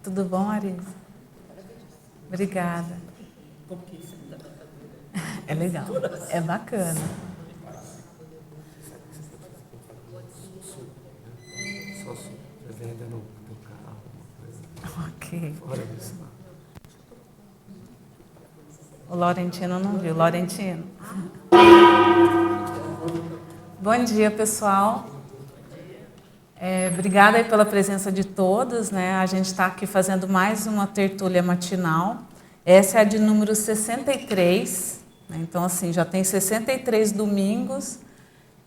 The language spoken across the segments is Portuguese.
Tudo bom, Arisa? Obrigada. É legal, é bacana. Só se você ainda no teu carro, Ok. fora disso. O Laurentino não viu. Laurentino. Bom dia, pessoal. Obrigada aí pela presença de todos, né? A gente está aqui fazendo mais uma tertúlia matinal. Essa é a de número 63, né? Então, assim, já tem 63 domingos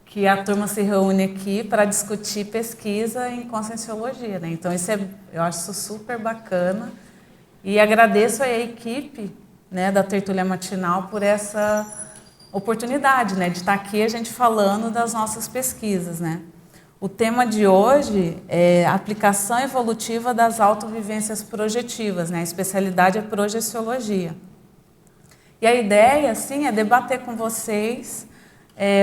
que a turma se reúne aqui para discutir pesquisa em conscienciologia, né? Então, eu acho isso super bacana. E agradeço aí a equipe, né, da tertúlia matinal por essa oportunidade, né, de estar aqui a gente falando das nossas pesquisas, né? O tema de hoje é aplicação evolutiva das autovivências projetivas, né? A especialidade é projeciologia. E a ideia, assim, é debater com vocês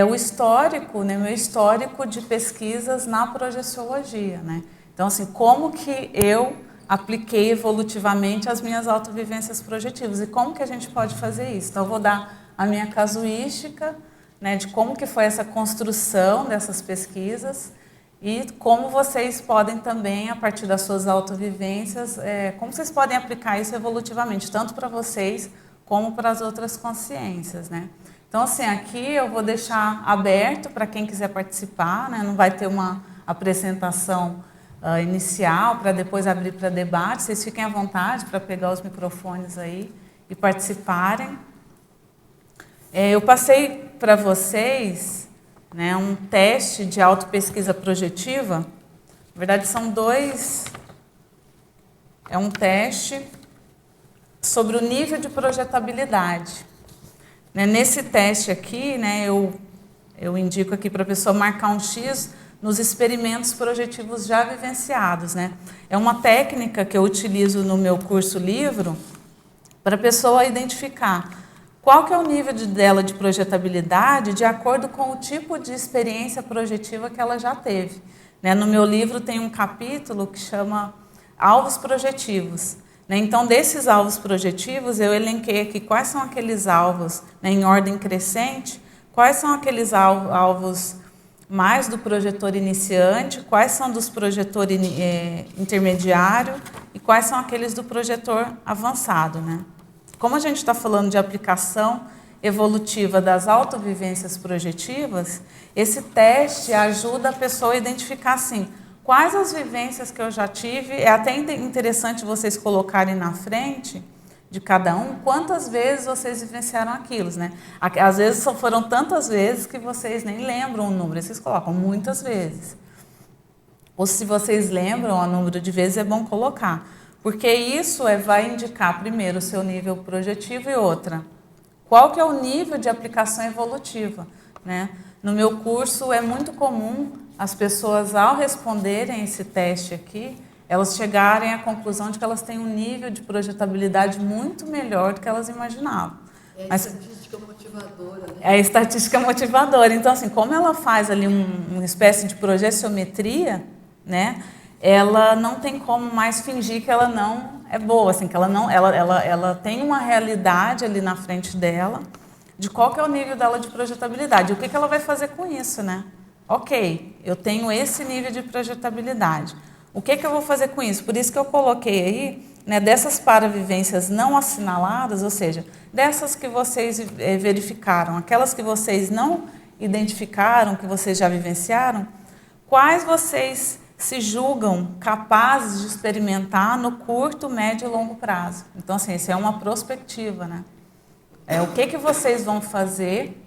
o histórico, né, meu histórico de pesquisas na projeciologia, né? Então, assim, como que eu apliquei evolutivamente as minhas autovivências projetivas e como que a gente pode fazer isso. Então, eu vou dar a minha casuística, né, de como que foi essa construção dessas pesquisas e como vocês podem também, a partir das suas autovivências, como vocês podem aplicar isso evolutivamente, tanto para vocês como para as outras consciências, né? Então, assim, aqui eu vou deixar aberto para quem quiser participar, né? Não vai ter uma apresentação inicial para depois abrir para debate. Vocês fiquem à vontade para pegar os microfones aí e participarem. Eu passei para vocês, né, um teste de autopesquisa projetiva. Na verdade, são dois. É um teste sobre o nível de projetabilidade. Nesse teste aqui, né, eu indico aqui para a pessoa marcar um X nos experimentos projetivos já vivenciados, né? É uma técnica que eu utilizo no meu curso livro para a pessoa identificar qual que é o nível dela de projetabilidade de acordo com o tipo de experiência projetiva que ela já teve, né? No meu livro tem um capítulo que chama Alvos Projetivos. Então, desses alvos projetivos, eu elenquei aqui quais são aqueles alvos, né, em ordem crescente, quais são aqueles alvos mais do projetor iniciante, quais são dos projetor intermediário e quais são aqueles do projetor avançado, né? Como a gente está falando de aplicação evolutiva das autovivências projetivas, esse teste ajuda a pessoa a identificar, assim, quais as vivências que eu já tive. É até interessante vocês colocarem na frente de cada um quantas vezes vocês vivenciaram aquilo, né? Às vezes foram tantas vezes que vocês nem lembram o número, vocês colocam muitas vezes. Ou se vocês lembram o número de vezes, é bom colocar, porque isso vai indicar primeiro o seu nível projetivo e outra, qual que é o nível de aplicação evolutiva, né? No meu curso é muito comum as pessoas, ao responderem esse teste aqui, elas chegarem à conclusão de que elas têm um nível de projetabilidade muito melhor do que elas imaginavam. É a estatística motivadora, né? É a estatística motivadora. Então, assim, como ela faz ali uma espécie de projetiometria, né, ela não tem como mais fingir que ela não é boa, assim, que ela tem uma realidade ali na frente dela de qual que é o nível dela de projetabilidade. O que ela vai fazer com isso, né? Ok, eu tenho esse nível de projetabilidade. O que eu vou fazer com isso? Por isso que eu coloquei aí, né, dessas paravivências não assinaladas, ou seja, dessas que vocês verificaram, aquelas que vocês não identificaram, que vocês já vivenciaram, quais vocês se julgam capazes de experimentar no curto, médio e longo prazo. Então, assim, isso é uma prospectiva, né? O que vocês vão fazer,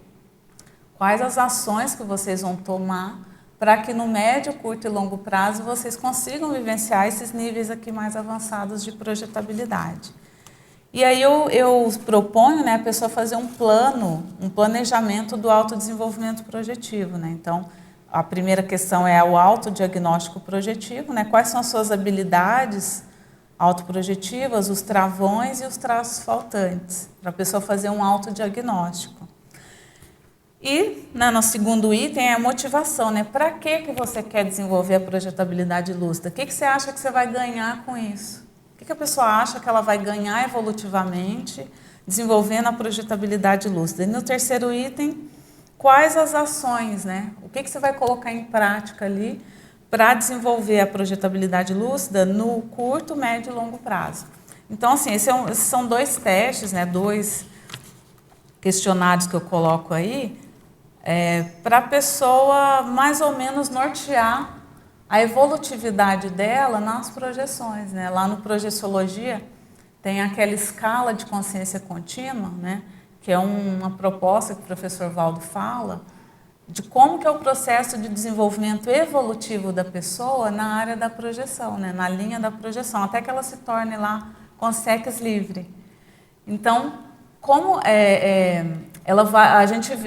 quais as ações que vocês vão tomar para que no médio, curto e longo prazo vocês consigam vivenciar esses níveis aqui mais avançados de projetabilidade. E aí eu proponho, né, a pessoa fazer um planejamento do autodesenvolvimento projetivo, né? Então, a primeira questão é o autodiagnóstico projetivo, né? Quais são as suas habilidades autoprojetivas, os travões e os traços faltantes, para a pessoa fazer um autodiagnóstico. E, né, no segundo item, é a motivação, né? Para que você quer desenvolver a projetabilidade lúcida? O que você acha que você vai ganhar com isso? O O que a pessoa acha que ela vai ganhar evolutivamente desenvolvendo a projetabilidade lúcida? E no terceiro item, quais as ações, né? O que você vai colocar em prática ali para desenvolver a projetabilidade lúcida no curto, médio e longo prazo? Então, assim, esses são 2 testes, né? 2 questionários que eu coloco aí, para a pessoa mais ou menos nortear a evolutividade dela nas projeções, né? Lá no Projeciologia tem aquela escala de consciência contínua, né? Que é uma proposta que o professor Valdo fala, de como que é o processo de desenvolvimento evolutivo da pessoa na área da projeção, né? Na linha da projeção, até que ela se torne lá consciência livre. Então, como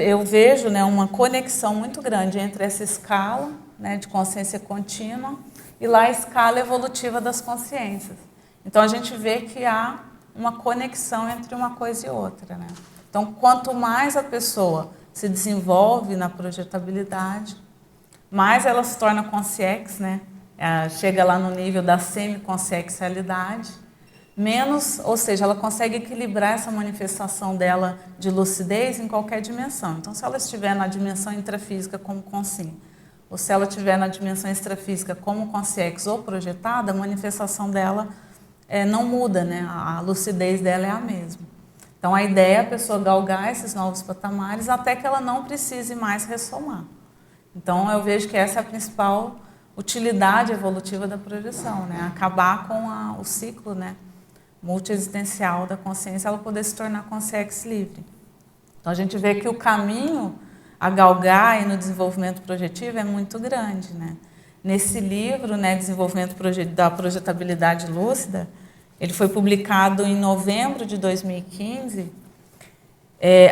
eu vejo, né, uma conexão muito grande entre essa escala, né, de consciência contínua e lá a escala evolutiva das consciências. Então a gente vê que há uma conexão entre uma coisa e outra, né? Então, quanto mais a pessoa se desenvolve na projetabilidade, mais ela se torna consciex, né? Chega lá no nível da semiconsciencialidade, menos, ou seja, ela consegue equilibrar essa manifestação dela de lucidez em qualquer dimensão. Então, se ela estiver na dimensão intrafísica como consciente, ou se ela estiver na dimensão extrafísica como consciex ou projetada, a manifestação dela não muda, né? A lucidez dela é a mesma. Então, a ideia é a pessoa galgar esses novos patamares até que ela não precise mais ressomar. Então, eu vejo que essa é a principal utilidade evolutiva da projeção, né? Acabar com o ciclo, né, multiexistencial da consciência, ela poder se tornar consciex livre. Então, a gente vê que o caminho a galgar e no desenvolvimento projetivo é muito grande, né? Nesse livro, né, Desenvolvimento da Projetabilidade Lúcida, ele foi publicado em novembro de 2015.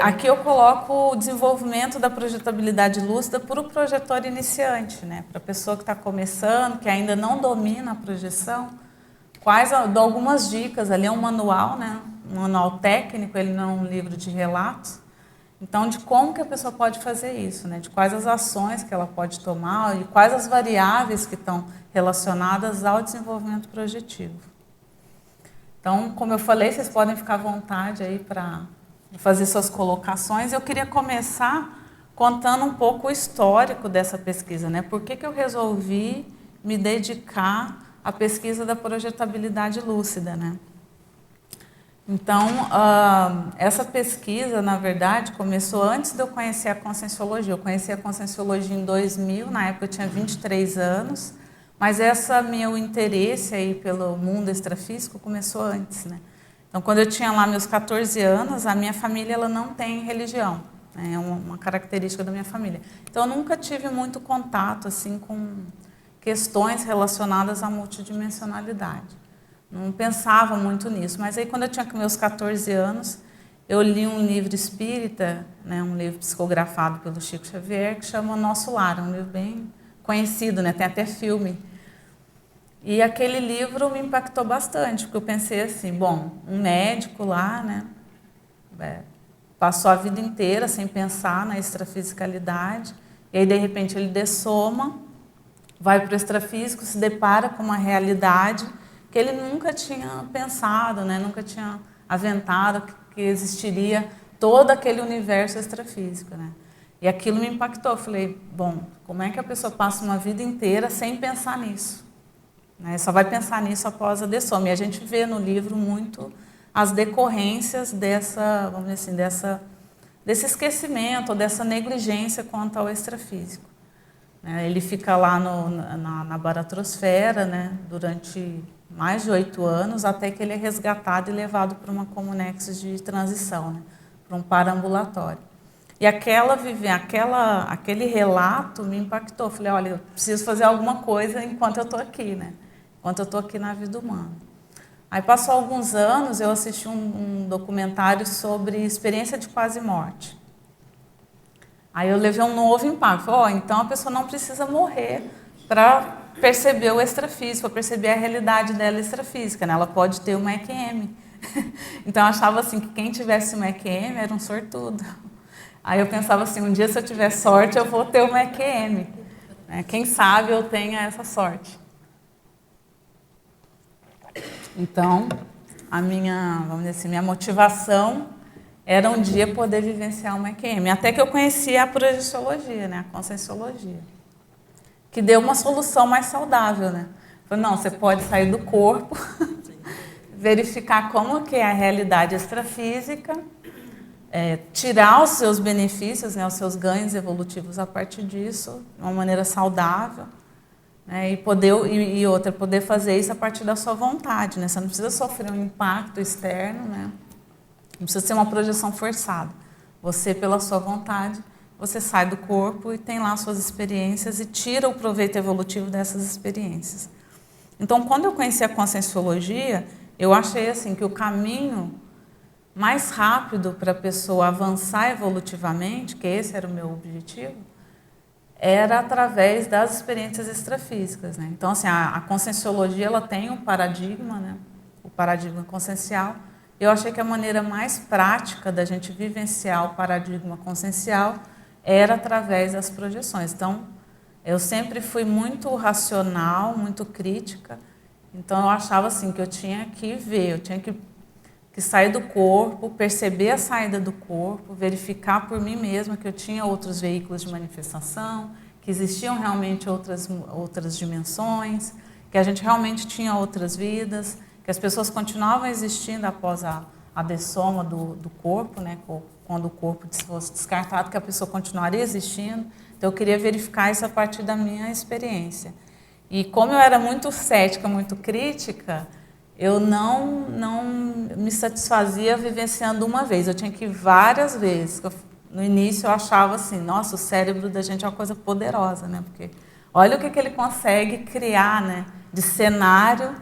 Aqui eu coloco o desenvolvimento da projetabilidade lúcida para o projetor iniciante, né? Para a pessoa que está começando, que ainda não domina a projeção, dou algumas dicas. Ali é um manual, né? Um manual técnico, ele não é um livro de relatos. Então, de como que a pessoa pode fazer isso, né? De quais as ações que ela pode tomar e quais as variáveis que estão relacionadas ao desenvolvimento projetivo. Então, como eu falei, vocês podem ficar à vontade aí para fazer suas colocações. Eu queria começar contando um pouco o histórico dessa pesquisa, né? Por que eu resolvi me dedicar à pesquisa da projetabilidade lúcida, né? Então, essa pesquisa, na verdade, começou antes de eu conhecer a Conscienciologia. Eu conheci a Conscienciologia em 2000, na época eu tinha 23 anos, mas meu interesse aí pelo mundo extrafísico começou antes, né? Então, quando eu tinha lá meus 14 anos, a minha família ela não tem religião, né? É uma característica da minha família. Então, eu nunca tive muito contato assim, com questões relacionadas à multidimensionalidade. Não pensava muito nisso, mas aí quando eu tinha meus 14 anos, eu li um livro espírita, né, um livro psicografado pelo Chico Xavier, que chama Nosso Lar, um livro bem conhecido, né, tem até filme. E aquele livro me impactou bastante, porque eu pensei assim, bom, um médico lá, né, passou a vida inteira sem pensar na extrafisicalidade, e aí de repente ele dessoma, vai para o extrafísico, se depara com uma realidade que ele nunca tinha pensado, né? Nunca tinha aventado que existiria todo aquele universo extrafísico, né? E aquilo me impactou. Eu falei, bom, como é que a pessoa passa uma vida inteira sem pensar nisso? Né? Só vai pensar nisso após a dessoma. E a gente vê no livro muito as decorrências vamos dizer assim, desse esquecimento, dessa negligência quanto ao extrafísico. Ele fica lá na baratrosfera, né, durante mais de 8 anos, até que ele é resgatado e levado para uma comunexis de transição, né, para um paraambulatório. E aquele relato me impactou. Falei, olha, eu preciso fazer alguma coisa enquanto eu estou aqui, né, enquanto eu estou aqui na vida humana. Aí passou alguns anos, eu assisti um documentário sobre experiência de quase morte. Aí eu levei um novo impacto. Falei, então a pessoa não precisa morrer para perceber o extrafísico, para perceber a realidade dela extrafísica, né? Ela pode ter uma EQM. Então eu achava assim que quem tivesse uma EQM era um sortudo. Aí eu pensava assim, um dia se eu tiver sorte eu vou ter uma EQM. Quem sabe eu tenha essa sorte. Então, vamos dizer assim, minha motivação era um dia poder vivenciar uma EQM. Até que eu conheci a projeciologia, né, a conscienciologia, que deu uma solução mais saudável, né? Falei, não, você pode sair do corpo, verificar como que é a realidade extrafísica, tirar os seus benefícios, né, os seus ganhos evolutivos a partir disso, de uma maneira saudável, né, poder fazer isso a partir da sua vontade, né? Você não precisa sofrer um impacto externo, né? Não precisa ser uma projeção forçada. Você, pela sua vontade, você sai do corpo e tem lá suas experiências e tira o proveito evolutivo dessas experiências. Então, quando eu conheci a conscienciologia, eu achei assim que o caminho mais rápido para a pessoa avançar evolutivamente, que esse era o meu objetivo, era através das experiências extrafísicas, né? Então, assim, a conscienciologia ela tem um paradigma, né? O paradigma consciencial. Eu achei que a maneira mais prática da gente vivenciar o paradigma consciencial era através das projeções. Então, eu sempre fui muito racional, muito crítica. Então, eu achava assim que eu tinha que ver, eu tinha que sair do corpo, perceber a saída do corpo, verificar por mim mesma que eu tinha outros veículos de manifestação, que existiam realmente outras dimensões, que a gente realmente tinha outras vidas, que as pessoas continuavam existindo após a dessoma do corpo, né? Quando o corpo fosse descartado, que a pessoa continuaria existindo. Então, eu queria verificar isso a partir da minha experiência. E como eu era muito cética, muito crítica, eu não me satisfazia vivenciando uma vez. Eu tinha que ir várias vezes. No início, eu achava assim, nossa, o cérebro da gente é uma coisa poderosa, né? Porque olha o que ele consegue criar, né? De cenário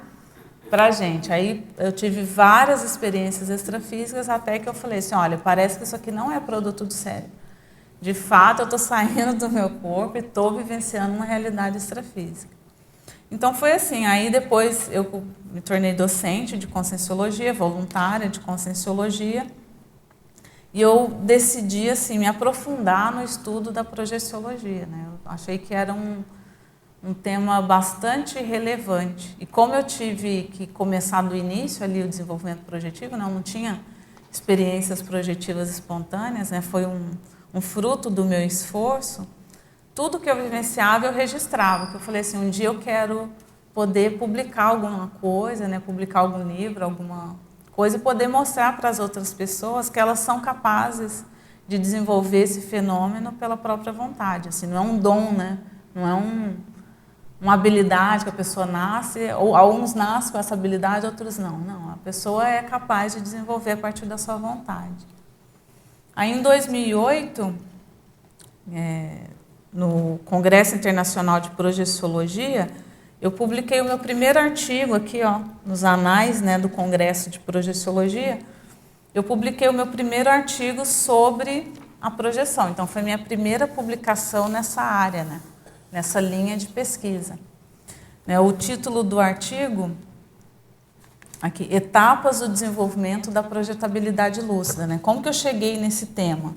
para a gente. Aí eu tive várias experiências extrafísicas até que eu falei assim, olha, parece que isso aqui não é produto do cérebro. De fato, eu estou saindo do meu corpo e estou vivenciando uma realidade extrafísica. Então foi assim, aí depois eu me tornei docente de conscienciologia, voluntária de conscienciologia, e eu decidi assim, me aprofundar no estudo da projeciologia, né? Eu achei que era um tema bastante relevante. E como eu tive que começar do início ali o desenvolvimento projetivo, não tinha experiências projetivas espontâneas, né? Foi um fruto do meu esforço. Tudo que eu vivenciava eu registrava, que eu falei assim, um dia eu quero poder publicar alguma coisa, né? Publicar algum livro, alguma coisa e poder mostrar para as outras pessoas que elas são capazes de desenvolver esse fenômeno pela própria vontade. Assim, não é um dom, né? Não é uma habilidade que a pessoa nasce, ou alguns nascem com essa habilidade, outros não. Não, a pessoa é capaz de desenvolver a partir da sua vontade. Aí, em 2008, no Congresso Internacional de Projeciologia, eu publiquei o meu primeiro artigo aqui, ó, nos anais, né, do Congresso de Projeciologia. Eu publiquei o meu primeiro artigo sobre a projeção. Então, foi minha primeira publicação nessa área, né? Nessa linha de pesquisa. O título do artigo, aqui, Etapas do Desenvolvimento da Projetabilidade Lúcida. Né? Como que eu cheguei nesse tema?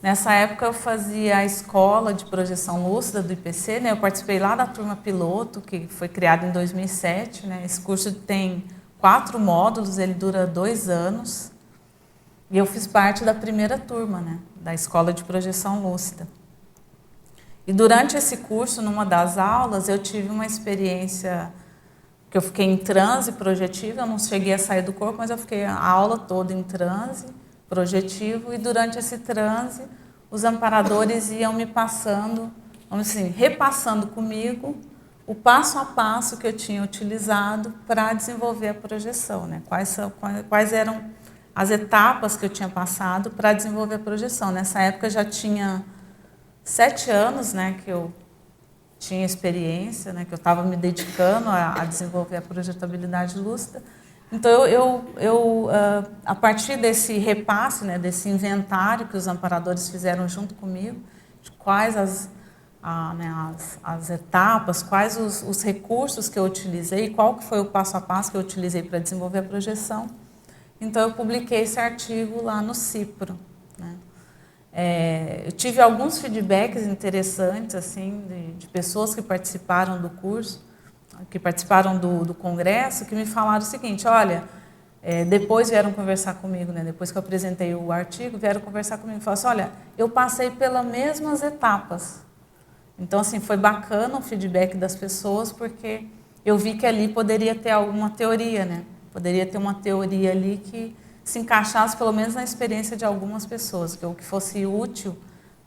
Nessa época eu fazia a escola de projeção lúcida do IPC, né? Eu participei lá da turma piloto, que foi criada em 2007. Né? Esse curso tem 4 módulos, ele dura 2 anos. E eu fiz parte da primeira turma, né? Da escola de projeção lúcida. E durante esse curso, numa das aulas, eu tive uma experiência que eu fiquei em transe projetivo, eu não cheguei a sair do corpo, mas eu fiquei a aula toda em transe projetivo, e durante esse transe, os amparadores iam me passando, vamos assim, repassando comigo o passo a passo que eu tinha utilizado para desenvolver a projeção, né? Quais eram as etapas que eu tinha passado para desenvolver a projeção. Nessa época já tinha 7 anos, né, que eu tinha experiência, né, que eu estava me dedicando a desenvolver a projetabilidade lúcida. Então, a partir desse repasse, né, desse inventário que os amparadores fizeram junto comigo, de quais as etapas, quais os recursos que eu utilizei, qual que foi o passo a passo que eu utilizei para desenvolver a projeção, então eu publiquei esse artigo lá no CIPRO. Né. Eu tive alguns feedbacks interessantes assim, de pessoas que participaram do curso. que participaram do congresso, que me falaram o seguinte, olha, depois vieram conversar comigo, né? Depois que eu apresentei o artigo, vieram conversar comigo e falaram assim, olha, eu passei pelas mesmas etapas. Então, assim, foi bacana o feedback das pessoas, porque eu vi que ali poderia ter alguma teoria, né? Poderia ter uma teoria ali que se encaixasse, pelo menos, na experiência de algumas pessoas, ou que fosse útil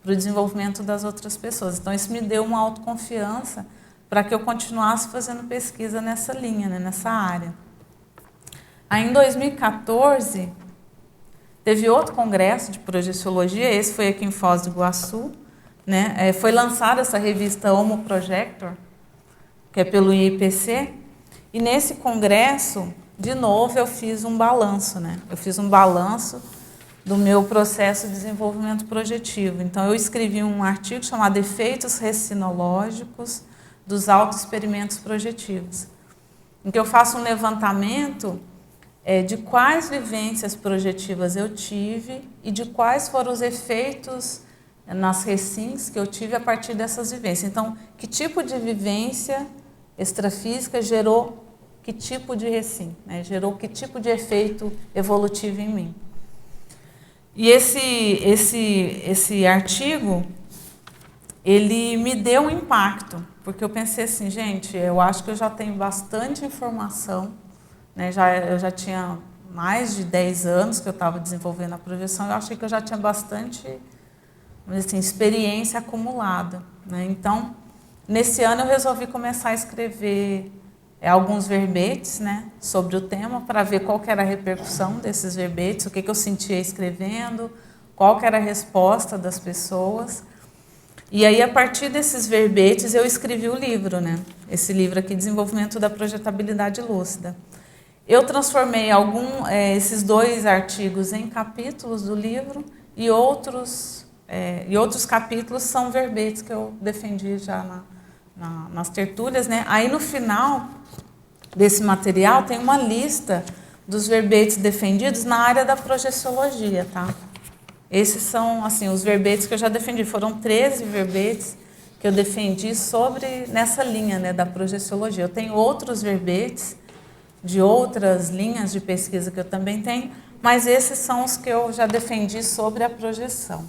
para o desenvolvimento das outras pessoas. Então, isso me deu uma autoconfiança para que eu continuasse fazendo pesquisa nessa linha, né? Nessa área. Aí, em 2014, teve outro congresso de projeciologia, esse foi aqui em Foz do Iguaçu, né? Foi lançada essa revista Homo Projector, que é pelo IPC, e nesse congresso, de novo, eu fiz um balanço, né? Eu fiz um balanço do meu processo de desenvolvimento projetivo. Então, eu escrevi um artigo chamado Efeitos Recinológicos dos Autoexperimentos Projetivos, em que eu faço um levantamento de quais vivências projetivas eu tive e de quais foram os efeitos nas recins que eu tive a partir dessas vivências. Então, que tipo de vivência extrafísica gerou que tipo de recim, né? Gerou que tipo de efeito evolutivo em mim. E esse artigo, ele me deu um impacto, porque eu pensei assim, gente, eu acho que eu já tenho bastante informação, né? Eu já tinha mais de 10 anos que eu estava desenvolvendo a projeção, eu achei que eu já tinha bastante, assim, experiência acumulada, né? Então, nesse ano eu resolvi começar a escrever alguns verbetes, né, sobre o tema, para ver qual que era a repercussão desses verbetes, o que eu sentia escrevendo, qual que era a resposta das pessoas. E aí, a partir desses verbetes, eu escrevi o livro, né? Esse livro aqui, Desenvolvimento da Projetabilidade Lúcida. Eu transformei esses 2 artigos em capítulos do livro e outros capítulos são verbetes que eu defendi já nas tertúlias, né? Aí, no final desse material, tem uma lista dos verbetes defendidos na área da projeciologia, tá? Esses são, assim, os verbetes que eu já defendi. Foram 13 verbetes que eu defendi nessa linha, né, da projeciologia. Eu tenho outros verbetes de outras linhas de pesquisa que eu também tenho, mas esses são os que eu já defendi sobre a projeção,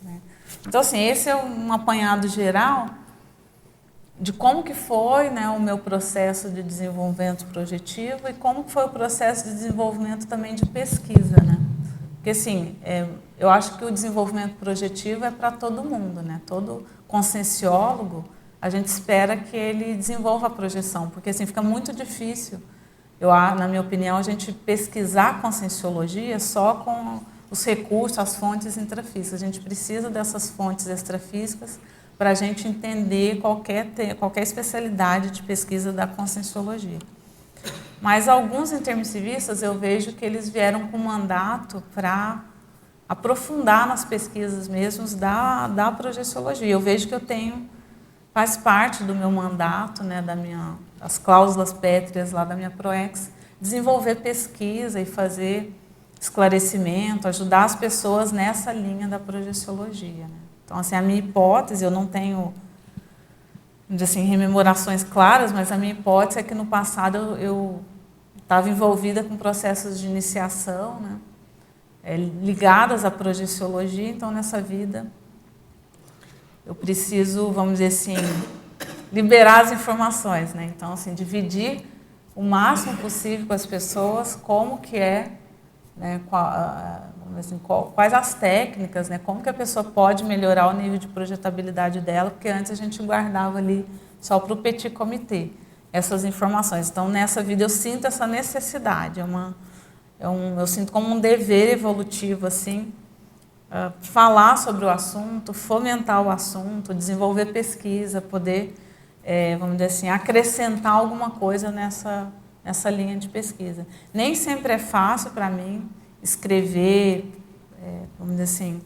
né? Então, assim, esse é um apanhado geral de como que foi, né, o meu processo de desenvolvimento projetivo e como que foi o processo de desenvolvimento também de pesquisa, né? Porque, assim, eu acho que o desenvolvimento projetivo é para todo mundo, né? Todo conscienciólogo, a gente espera que ele desenvolva a projeção, porque, assim, fica muito difícil, na minha opinião, a gente pesquisar a conscienciologia só com os recursos, as fontes intrafísicas. A gente precisa dessas fontes extrafísicas para a gente entender qualquer especialidade de pesquisa da conscienciologia. Mas alguns intermissivistas eu vejo que eles vieram com um para aprofundar nas pesquisas mesmos da projeciologia. Eu vejo que faz parte do meu mandato, né, das cláusulas pétreas lá da minha PROEX, desenvolver pesquisa e fazer esclarecimento, ajudar as pessoas nessa linha da projeciologia, né? Então, assim, a minha hipótese, eu não tenho, assim, rememorações claras, mas a minha hipótese é que no passado eu estava envolvida com processos de iniciação, né, ligadas à projeciologia, então nessa vida eu preciso, vamos dizer assim, liberar as informações, né? Então, assim, dividir o máximo possível com as pessoas como que né, quais as técnicas, né, como que a pessoa pode melhorar o nível de projetabilidade dela, porque antes a gente guardava ali só para o petit comité essas informações. Então, nessa vida eu sinto essa necessidade, eu sinto como um dever evolutivo, assim, falar sobre o assunto, fomentar o assunto, desenvolver pesquisa, poder, vamos dizer assim, acrescentar alguma coisa nessa linha de pesquisa. Nem sempre é fácil para mim escrever, vamos dizer assim,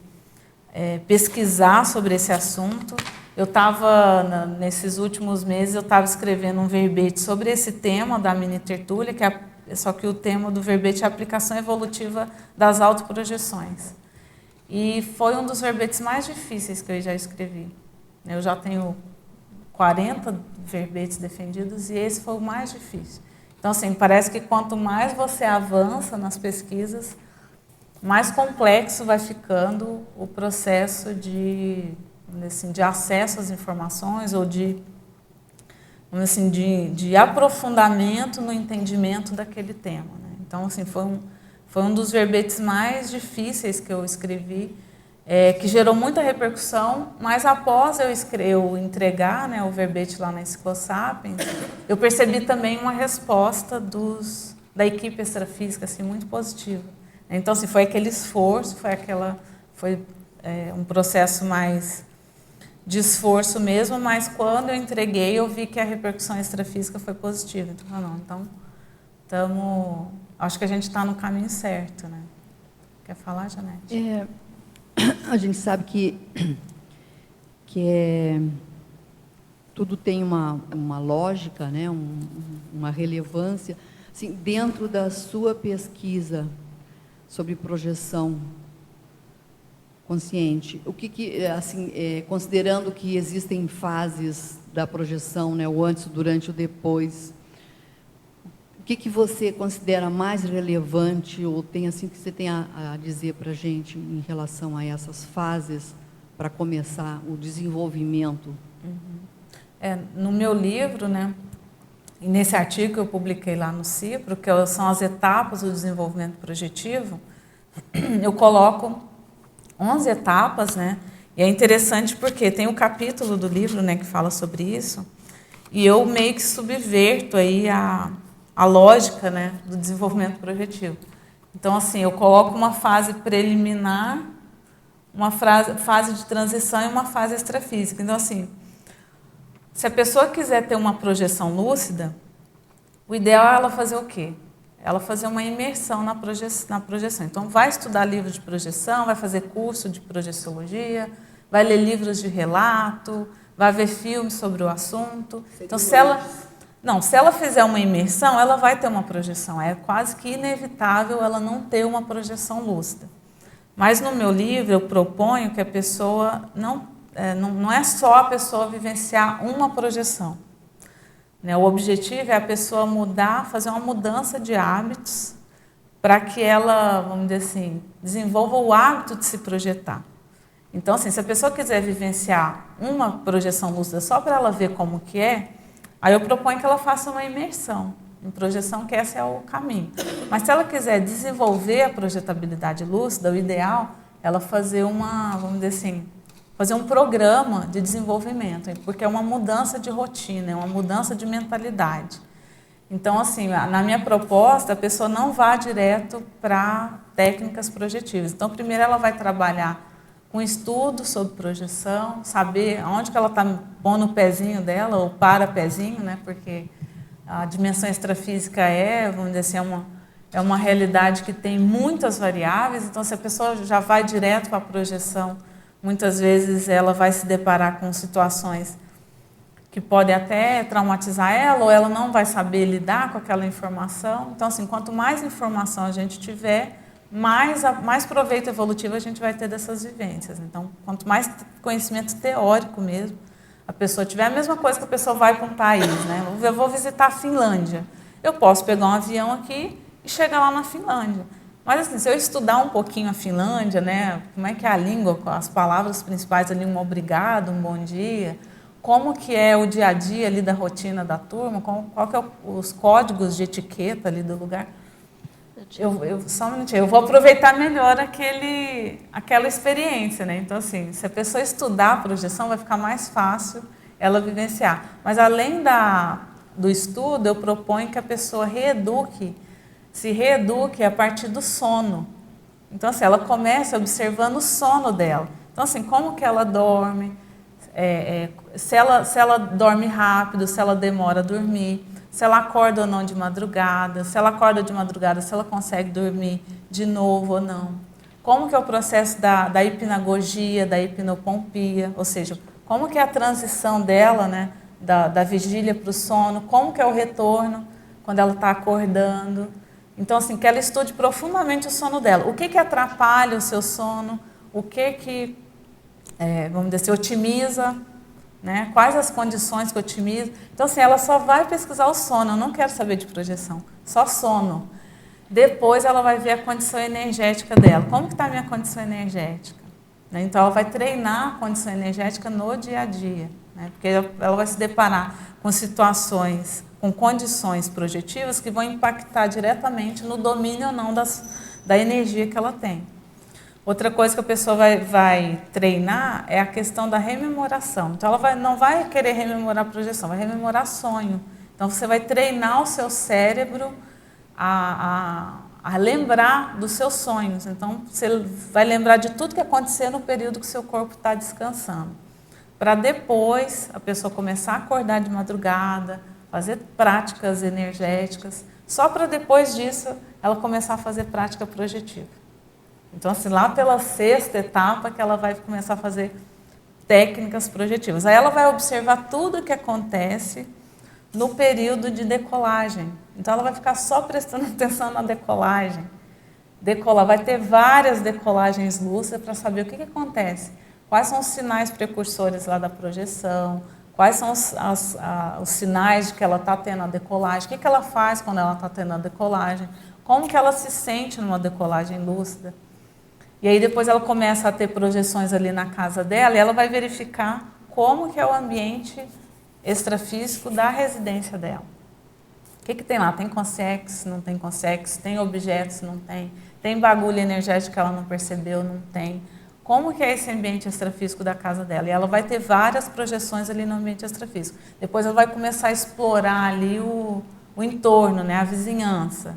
pesquisar sobre esse assunto. Eu estava, nesses últimos meses, eu estava escrevendo um verbete sobre esse tema da mini tertúlia, só que o tema do verbete é a aplicação evolutiva das autoprojeções. E foi um dos verbetes mais difíceis que eu já escrevi. Eu já tenho verbetes defendidos e esse foi o mais difícil. Então, assim, parece que quanto mais você avança nas pesquisas, mais complexo vai ficando o processo de, assim, de acesso às informações ou de, assim, de aprofundamento no entendimento daquele tema, né? Então, assim, foi um dos verbetes mais difíceis que eu escrevi, que gerou muita repercussão, mas após eu entregar, né, o verbete lá na Enciclosapiens, eu percebi também uma resposta da equipe extrafísica assim, muito positiva. Então, assim, foi aquele esforço, foi um processo mais de esforço mesmo, mas quando eu entreguei, eu vi que a repercussão extrafísica foi positiva. Então, acho que a gente está no caminho certo, né? Quer falar, Janete? A gente sabe que tudo tem uma lógica, né? Uma relevância. Assim, dentro da sua pesquisa sobre projeção consciente, considerando que existem fases da projeção, né? O antes, o durante, o depois, o que você considera mais relevante ou tem assim que você tem a dizer para a gente em relação a essas fases para começar o desenvolvimento? No meu livro, né, e nesse artigo que eu publiquei lá no CIPRO, que são as etapas do desenvolvimento projetivo, eu coloco 11 etapas, né? E é interessante porque tem um capítulo do livro, né, que fala sobre isso, e eu meio que subverto aí a lógica, né, do desenvolvimento projetivo. Então, assim, eu coloco uma fase preliminar, uma fase de transição e uma fase extrafísica. Então, assim, se a pessoa quiser ter uma projeção lúcida, o ideal é ela fazer o quê? Ela fazer uma imersão na projeção. Então, vai estudar livro de projeção, vai fazer curso de projeciologia, vai ler livros de relato, vai ver filmes sobre o assunto. Então, se ela fizer uma imersão, ela vai ter uma projeção. É quase que inevitável ela não ter uma projeção lúcida. Mas no meu livro eu proponho que a pessoa não é só a pessoa vivenciar uma projeção. O objetivo é a pessoa fazer uma mudança de hábitos para que ela, vamos dizer assim, desenvolva o hábito de se projetar. Então, assim, se a pessoa quiser vivenciar uma projeção lúcida só para ela ver como que é, aí eu proponho que ela faça uma imersão em projeção, que esse é o caminho. Mas se ela quiser desenvolver a projetabilidade lúcida, o ideal é ela fazer vamos dizer assim, fazer um programa de desenvolvimento, porque é uma mudança de rotina, é uma mudança de mentalidade. Então, assim, na minha proposta, a pessoa não vá direto para técnicas projetivas. Então, primeiro ela vai trabalhar com estudo sobre projeção, saber onde que ela está pondo o pezinho dela, ou para-pezinho, né? Porque a dimensão extrafísica vamos dizer assim, é uma realidade que tem muitas variáveis. Então, se a pessoa já vai direto para a projeção, muitas vezes ela vai se deparar com situações que podem até traumatizar ela, ou ela não vai saber lidar com aquela informação. Então, assim, quanto mais informação a gente tiver, mais proveito evolutivo a gente vai ter dessas vivências. Então, quanto mais conhecimento teórico mesmo a pessoa tiver, a mesma coisa que a pessoa vai para um país, né? Eu vou visitar a Finlândia. Eu posso pegar um avião aqui e chegar lá na Finlândia. Mas, assim, se eu estudar um pouquinho a Finlândia, né, como é que é a língua, as palavras principais ali, um obrigado, um bom dia, como que é o dia a dia ali da rotina da turma, qual que é os códigos de etiqueta ali do lugar, só um minutinho, eu vou aproveitar melhor aquela experiência, né? Então, assim, se a pessoa estudar a projeção, vai ficar mais fácil ela vivenciar. Mas, além do estudo, eu proponho que a pessoa se reeduque a partir do sono. Então, assim, ela começa observando o sono dela. Então, assim, como que ela dorme, se ela dorme rápido, se ela demora a dormir, se ela acorda ou não de madrugada, se ela acorda de madrugada, se ela consegue dormir de novo ou não. Como que é o processo da hipnagogia, da hipnopompia, ou seja, como que é a transição dela, né, da vigília para o sono, como que é o retorno quando ela está acordando. Então, assim, que ela estude profundamente o sono dela. O que atrapalha o seu sono, o que vamos dizer, otimiza né? Quais as condições que otimizam. Então, assim, ela só vai pesquisar o sono, eu não quero saber de projeção, só sono. Depois ela vai ver a condição energética dela. Como que está a minha condição energética? Né? Então, ela vai treinar a condição energética no dia a dia, né? Porque ela vai se deparar com situações, com condições projetivas que vão impactar diretamente no domínio ou não da energia que ela tem. Outra coisa que a pessoa vai treinar é a questão da rememoração. Então, ela não vai querer rememorar projeção, vai rememorar sonho. Então, você vai treinar o seu cérebro a lembrar dos seus sonhos. Então, você vai lembrar de tudo que aconteceu no período que o seu corpo está descansando. Para depois a pessoa começar a acordar de madrugada, fazer práticas energéticas, só para depois disso ela começar a fazer prática projetiva. Então, assim, lá pela 6ª etapa que ela vai começar a fazer técnicas projetivas. Aí ela vai observar tudo o que acontece no período de decolagem. Então, ela vai ficar só prestando atenção na decolagem. Vai ter várias decolagens lúcidas para saber o que acontece. Quais são os sinais precursores lá da projeção, quais são os sinais de que ela está tendo a decolagem, o que ela faz quando ela está tendo a decolagem, como que ela se sente numa decolagem lúcida. E aí depois ela começa a ter projeções ali na casa dela e ela vai verificar como que é o ambiente extrafísico da residência dela. O que tem lá? Tem consex, não tem consex, tem objetos, não tem bagulho energético que ela não percebeu, não tem. Como que é esse ambiente extrafísico da casa dela? E ela vai ter várias projeções ali no ambiente extrafísico. Depois ela vai começar a explorar ali o entorno, né, a vizinhança,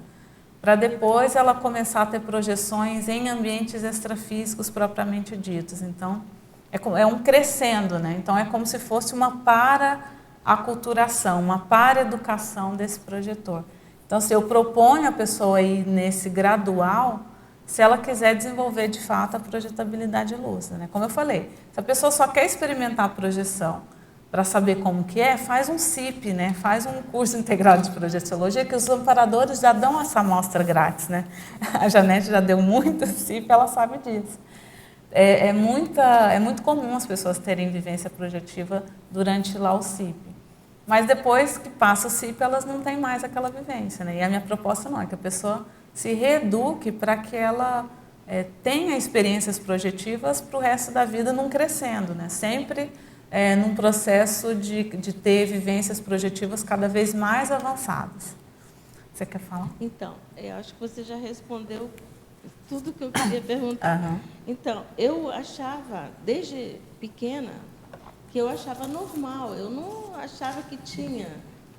para depois ela começar a ter projeções em ambientes extrafísicos propriamente ditos. Então, é um crescendo, né? Então, é como se fosse uma para-aculturação, uma para-educação desse projetor. Então, se eu proponho a pessoa ir nesse gradual, se ela quiser desenvolver de fato a projetabilidade lúcida, né? Como eu falei, se a pessoa só quer experimentar a projeção para saber como que é, faz um CIP, né? Faz um curso integrado de projeciologia, que os amparadores já dão essa amostra grátis, né? A Janete já deu muito CIP, ela sabe disso. É muito comum as pessoas terem vivência projetiva durante lá o CIP. Mas depois que passa o CIP, elas não têm mais aquela vivência, né? E a minha proposta não é que a pessoa se reeduque para que ela tenha experiências projetivas para o resto da vida, não crescendo, né? Sempre num processo de ter vivências projetivas cada vez mais avançadas. Você quer falar? Então, eu acho que você já respondeu tudo que eu queria perguntar. Uhum. Então, eu achava, desde pequena, que eu achava normal. Eu não achava que tinha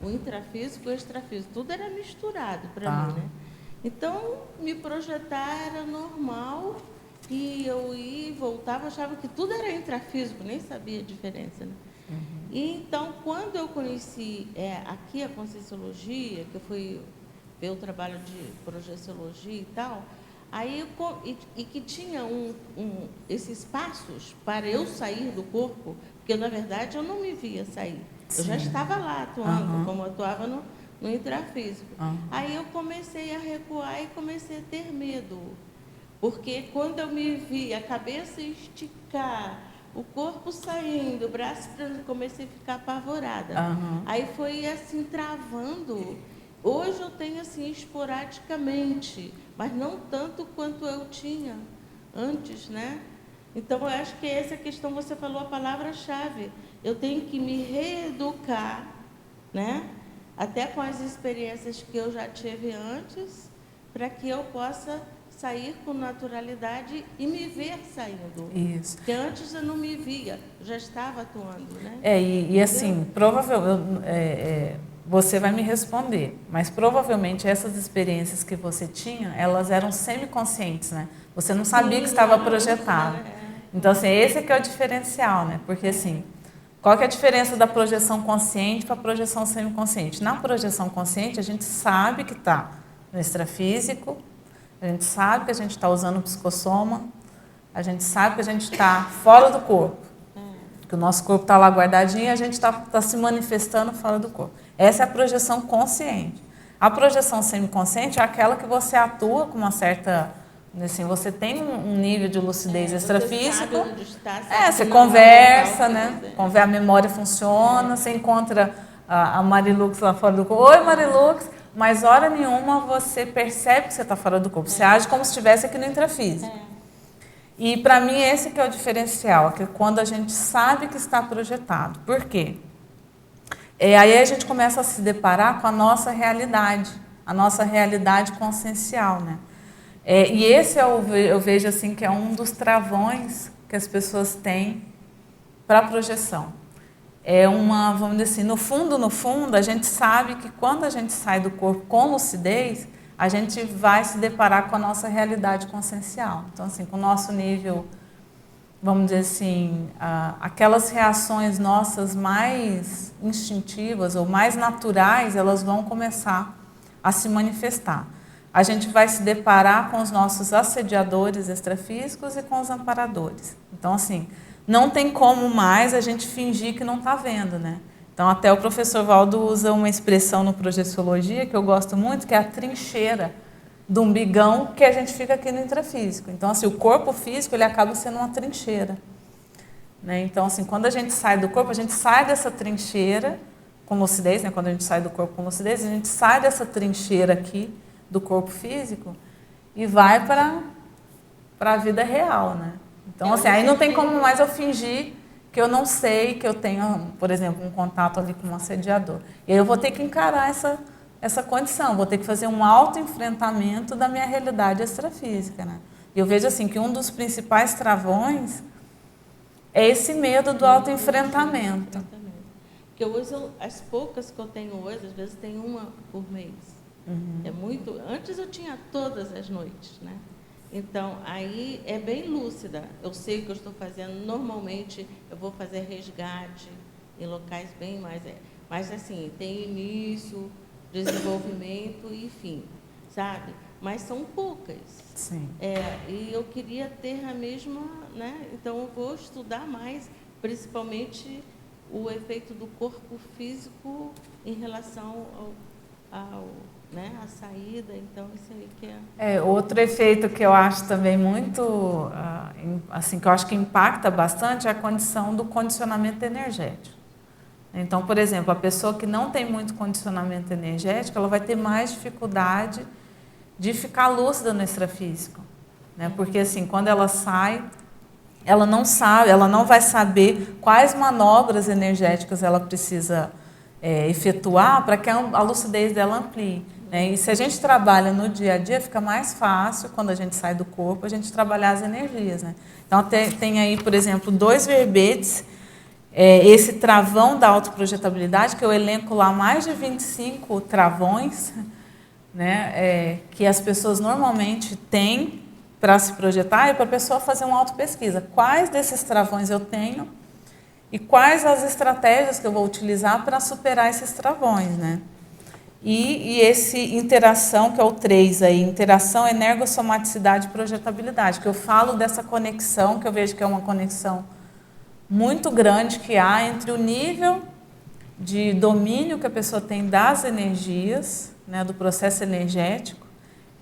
o intrafísico e o extrafísico. Tudo era misturado para mim, né? Então, me projetar era normal e eu ia e voltava, achava que tudo era intrafísico, nem sabia a diferença, né? Uhum. E então, quando eu conheci aqui a Conscienciologia, que eu fui ver o trabalho de projeciologia e tal, aí e que tinha esses passos para eu sair do corpo, porque na verdade eu não me via sair. Sim. Eu já estava lá atuando, como eu atuava no intrafísico. Aí eu comecei a recuar e comecei a ter medo, porque quando eu me vi a cabeça esticar, o corpo saindo, o braço, comecei a ficar apavorada. Aí foi assim, travando. Hoje eu tenho assim, esporadicamente, mas não tanto quanto eu tinha antes, né? Então, eu acho que essa questão, você falou a palavra-chave. Eu tenho que me reeducar, né? Até com as experiências que eu já tive antes, para que eu possa sair com naturalidade e me ver saindo. Isso. Porque antes eu não me via, já estava atuando, né? E assim, provavelmente, você vai me responder, mas provavelmente essas experiências que você tinha, elas eram semiconscientes, né? Você não sabia que estava projetado. Então, assim, esse é que é o diferencial, né? Porque, assim, qual que é a diferença da projeção consciente para a projeção semiconsciente? Na projeção consciente, a gente sabe que está no extrafísico, a gente sabe que a gente está usando o psicossoma, a gente sabe que a gente está fora do corpo, que o nosso corpo está lá guardadinho e a gente está se manifestando fora do corpo. Essa é a projeção consciente. A projeção semiconsciente é aquela que você atua com uma certa Assim, você tem um nível de lucidez extrafísico. Você sabe onde está, sabe Você que não conversa, é né? tal coisa. A memória funciona, você encontra a Marilux lá fora do corpo. Oi, Marilux! Mas hora nenhuma você percebe que você está fora do corpo. Você age como se estivesse aqui no intrafísico. E para mim esse que é o diferencial, que é quando a gente sabe que está projetado. Por quê? Aí a gente começa a se deparar com a nossa realidade consciencial, né? E esse eu vejo assim que é um dos travões que as pessoas têm para a projeção. Vamos dizer assim, no fundo, a gente sabe que quando a gente sai do corpo com lucidez, a gente vai se deparar com a nossa realidade consciencial. Então, assim, com o nosso nível, vamos dizer assim, aquelas reações nossas mais instintivas ou mais naturais, elas vão começar a se manifestar. A gente vai se deparar com os nossos assediadores extrafísicos e com os amparadores. Então, assim, não tem como mais a gente fingir que não está vendo, né? Então, até o professor Valdo usa uma expressão no Projeciologia que eu gosto muito, que é a trincheira do umbigão que a gente fica aqui no intrafísico. Então, assim, o corpo físico ele acaba sendo uma trincheira, né? Então, assim, quando a gente sai do corpo, a gente sai dessa trincheira com lucidez, né? Quando a gente sai do corpo com lucidez, a gente sai dessa trincheira aqui do corpo físico e vai para a vida real, né? Então, assim, aí não tem como mais eu fingir que eu não sei, que eu tenho, por exemplo, um contato ali com um assediador. E aí eu vou ter que encarar essa condição, vou ter que fazer um autoenfrentamento da minha realidade extrafísica, né? E eu vejo assim que um dos principais travões é esse medo do autoenfrentamento. Porque hoje, as poucas que eu tenho hoje, às vezes tem uma por mês. É muito. Antes eu tinha todas as noites, né? Então, aí é bem lúcida. Eu sei o que eu estou fazendo. Normalmente, eu vou fazer resgate em locais bem mais... Mas, assim, tem início, desenvolvimento e fim, sabe? Mas são poucas. Sim. E eu queria ter a mesma... né? Então, eu vou estudar mais, principalmente o efeito do corpo físico em relação a saída. Então, isso aí que outro efeito que eu acho também muito, assim, que eu acho que impacta bastante é a condição do condicionamento energético. Então, por exemplo, a pessoa que não tem muito condicionamento energético, ela vai ter mais dificuldade de ficar lúcida no extrafísico, né? Porque, assim, quando ela sai, ela não vai saber quais manobras energéticas ela precisa efetuar para que a lucidez dela amplie. E se a gente trabalha no dia a dia, fica mais fácil, quando a gente sai do corpo, a gente trabalhar as energias, né? Então, tem aí, por exemplo, 2 verbetes, esse travão da autoprojetabilidade, que eu elenco lá mais de 25 travões, né, que as pessoas normalmente têm para se projetar e para a pessoa fazer uma autopesquisa. Quais desses travões eu tenho e quais as estratégias que eu vou utilizar para superar esses travões, né? E esse interação, que é o 3 aí, interação, energossomaticidade e projetabilidade, que eu falo dessa conexão, que eu vejo que é uma conexão muito grande que há entre o nível de domínio que a pessoa tem das energias, né, do processo energético,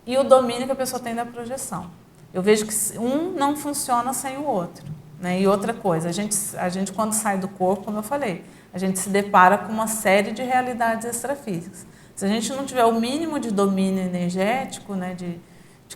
e o domínio que a pessoa tem da projeção. Eu vejo que um não funciona sem o outro, né? E outra coisa, a gente quando sai do corpo, como eu falei, a gente se depara com uma série de realidades extrafísicas. Se a gente não tiver o mínimo de domínio energético, né, de